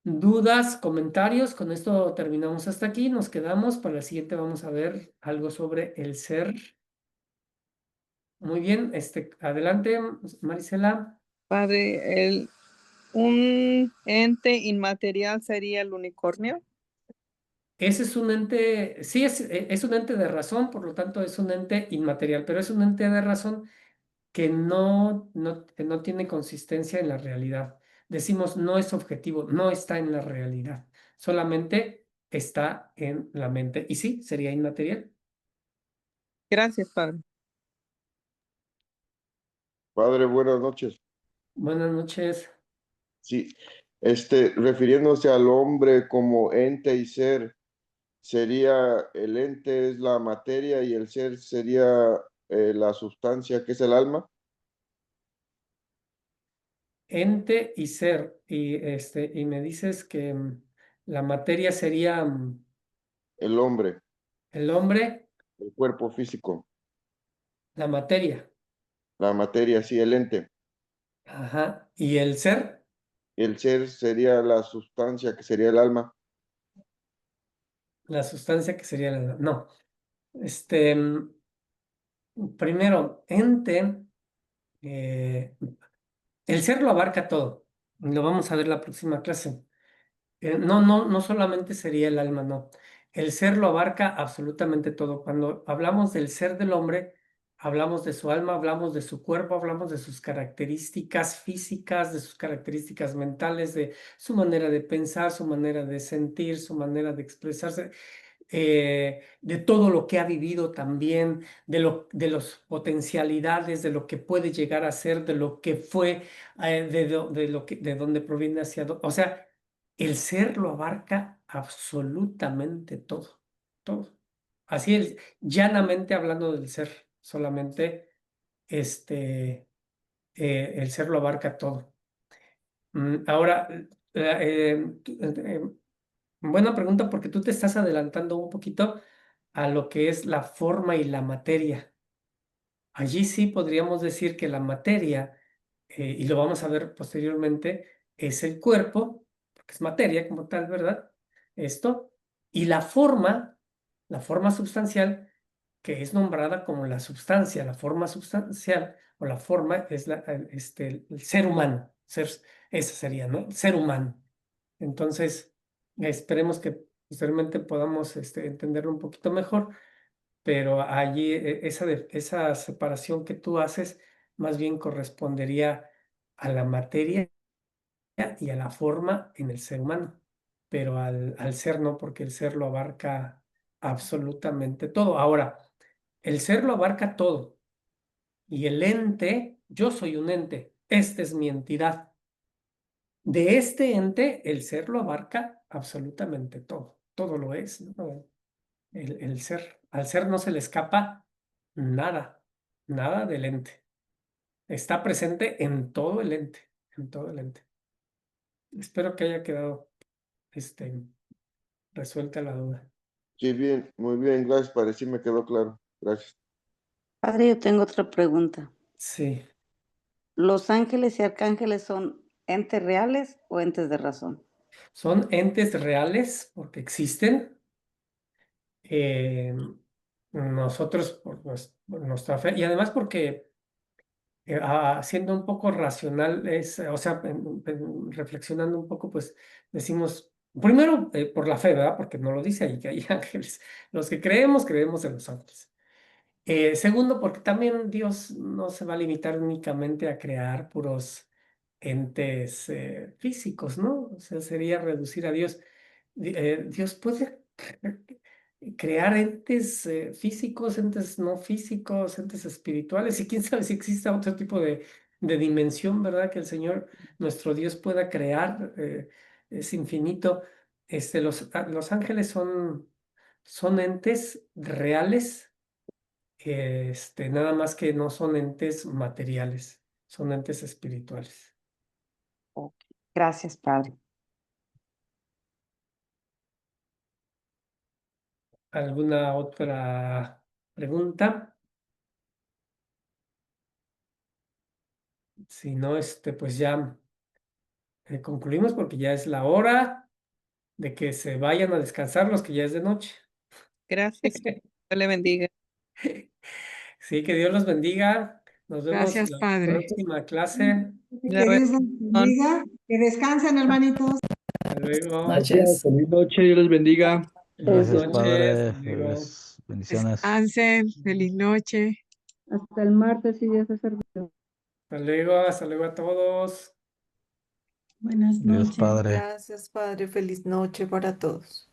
¿Dudas, comentarios? Con esto terminamos hasta aquí. Nos quedamos. Para el siguiente vamos a ver algo sobre el ser Muy bien, adelante, Marisela. Padre, un ente inmaterial sería el unicornio. Ese es un ente, sí, es un ente de razón, por lo tanto es un ente inmaterial, pero es un ente de razón que no tiene consistencia en la realidad. Decimos no es objetivo, no está en la realidad, solamente está en la mente. Y sí, sería inmaterial. Gracias, Padre. Padre, buenas noches. Buenas noches. Sí, refiriéndose al hombre como ente y ser, sería el ente es la materia y el ser sería la sustancia que es el alma, Ente y ser. Y me dices que la materia sería el hombre, el hombre, el cuerpo físico, la materia. la materia, sí, el ente. Ajá. Y el ser, El ser sería la sustancia que sería el alma, la sustancia que sería la... No. Este, primero, ente, el ser lo abarca todo. Lo vamos a ver la próxima clase. No solamente sería el alma, no. El ser lo abarca absolutamente todo. Cuando hablamos del ser del hombre, hablamos de su alma, hablamos de su cuerpo, hablamos de sus características físicas, de sus características mentales, de su manera de pensar, su manera de sentir, su manera de expresarse, de todo lo que ha vivido también, de las potencialidades, de lo que puede llegar a ser, de lo que fue, de dónde proviene hacia dónde. O sea, el ser lo abarca absolutamente todo, todo. Así es, llanamente hablando del ser, solamente el ser lo abarca todo. Ahora, buena pregunta porque tú te estás adelantando un poquito a lo que es la forma y la materia. Allí sí podríamos decir que la materia, y lo vamos a ver posteriormente, es el cuerpo, porque es materia como tal, ¿verdad? Esto, y la forma sustancial, que es nombrada como la sustancia, la forma sustancial o la forma es el ser humano, ese sería, ¿no? El ser humano. Entonces, esperemos que posteriormente podamos entenderlo un poquito mejor, pero allí esa separación que tú haces más bien correspondería a la materia y a la forma en el ser humano, pero al ser no, porque el ser lo abarca absolutamente todo. Ahora, el ser lo abarca todo y el ente, yo soy un ente, esta es mi entidad. De este ente, el ser lo abarca absolutamente todo, todo lo es, ¿no? El ser, al ser no se le escapa nada, nada del ente. Está presente en todo el ente, en todo el ente. Espero que haya quedado resuelta la duda. sí, bien, muy bien, gracias, padre, sí me quedó claro, gracias. Padre, yo tengo otra pregunta. Sí, ¿Los ángeles y arcángeles son entes reales o entes de razón? son entes reales porque existen. eh, Nosotros, por nuestra fe, y además porque siendo un poco racional, o sea, reflexionando un poco, pues decimos, primero por la fe, ¿verdad? Porque no lo dice ahí que hay ángeles. Los que creemos, creemos en los ángeles. Segundo, porque también Dios no se va a limitar únicamente a crear puros entes físicos, ¿no? O sea, sería reducir a Dios. Dios puede crear entes físicos, entes no físicos, entes espirituales, y quién sabe si exista otro tipo de dimensión, ¿verdad? Que el Señor, nuestro Dios, pueda crear, es infinito. Los ángeles son entes reales, nada más que no son entes materiales, son entes espirituales. Ok. Gracias, Padre. ¿Alguna otra pregunta? Si no, pues ya concluimos porque ya es la hora de que se vayan a descansar los que ya es de noche. Gracias. Dios le bendiga. Sí, que Dios los bendiga. Nos vemos Gracias, la Padre. próxima clase. De Que Dios los razón. bendiga. Que descansen, hermanitos. Hasta luego. Gracias, feliz noche, Dios les bendiga. Buenas Gracias, noches. Padre. Hasta luego. Bendiciones. Descansen. Feliz noche. Hasta el martes, si Dios es servido. Hasta luego a todos. Buenas Dios Padre. Gracias, Padre. Feliz noche para todos.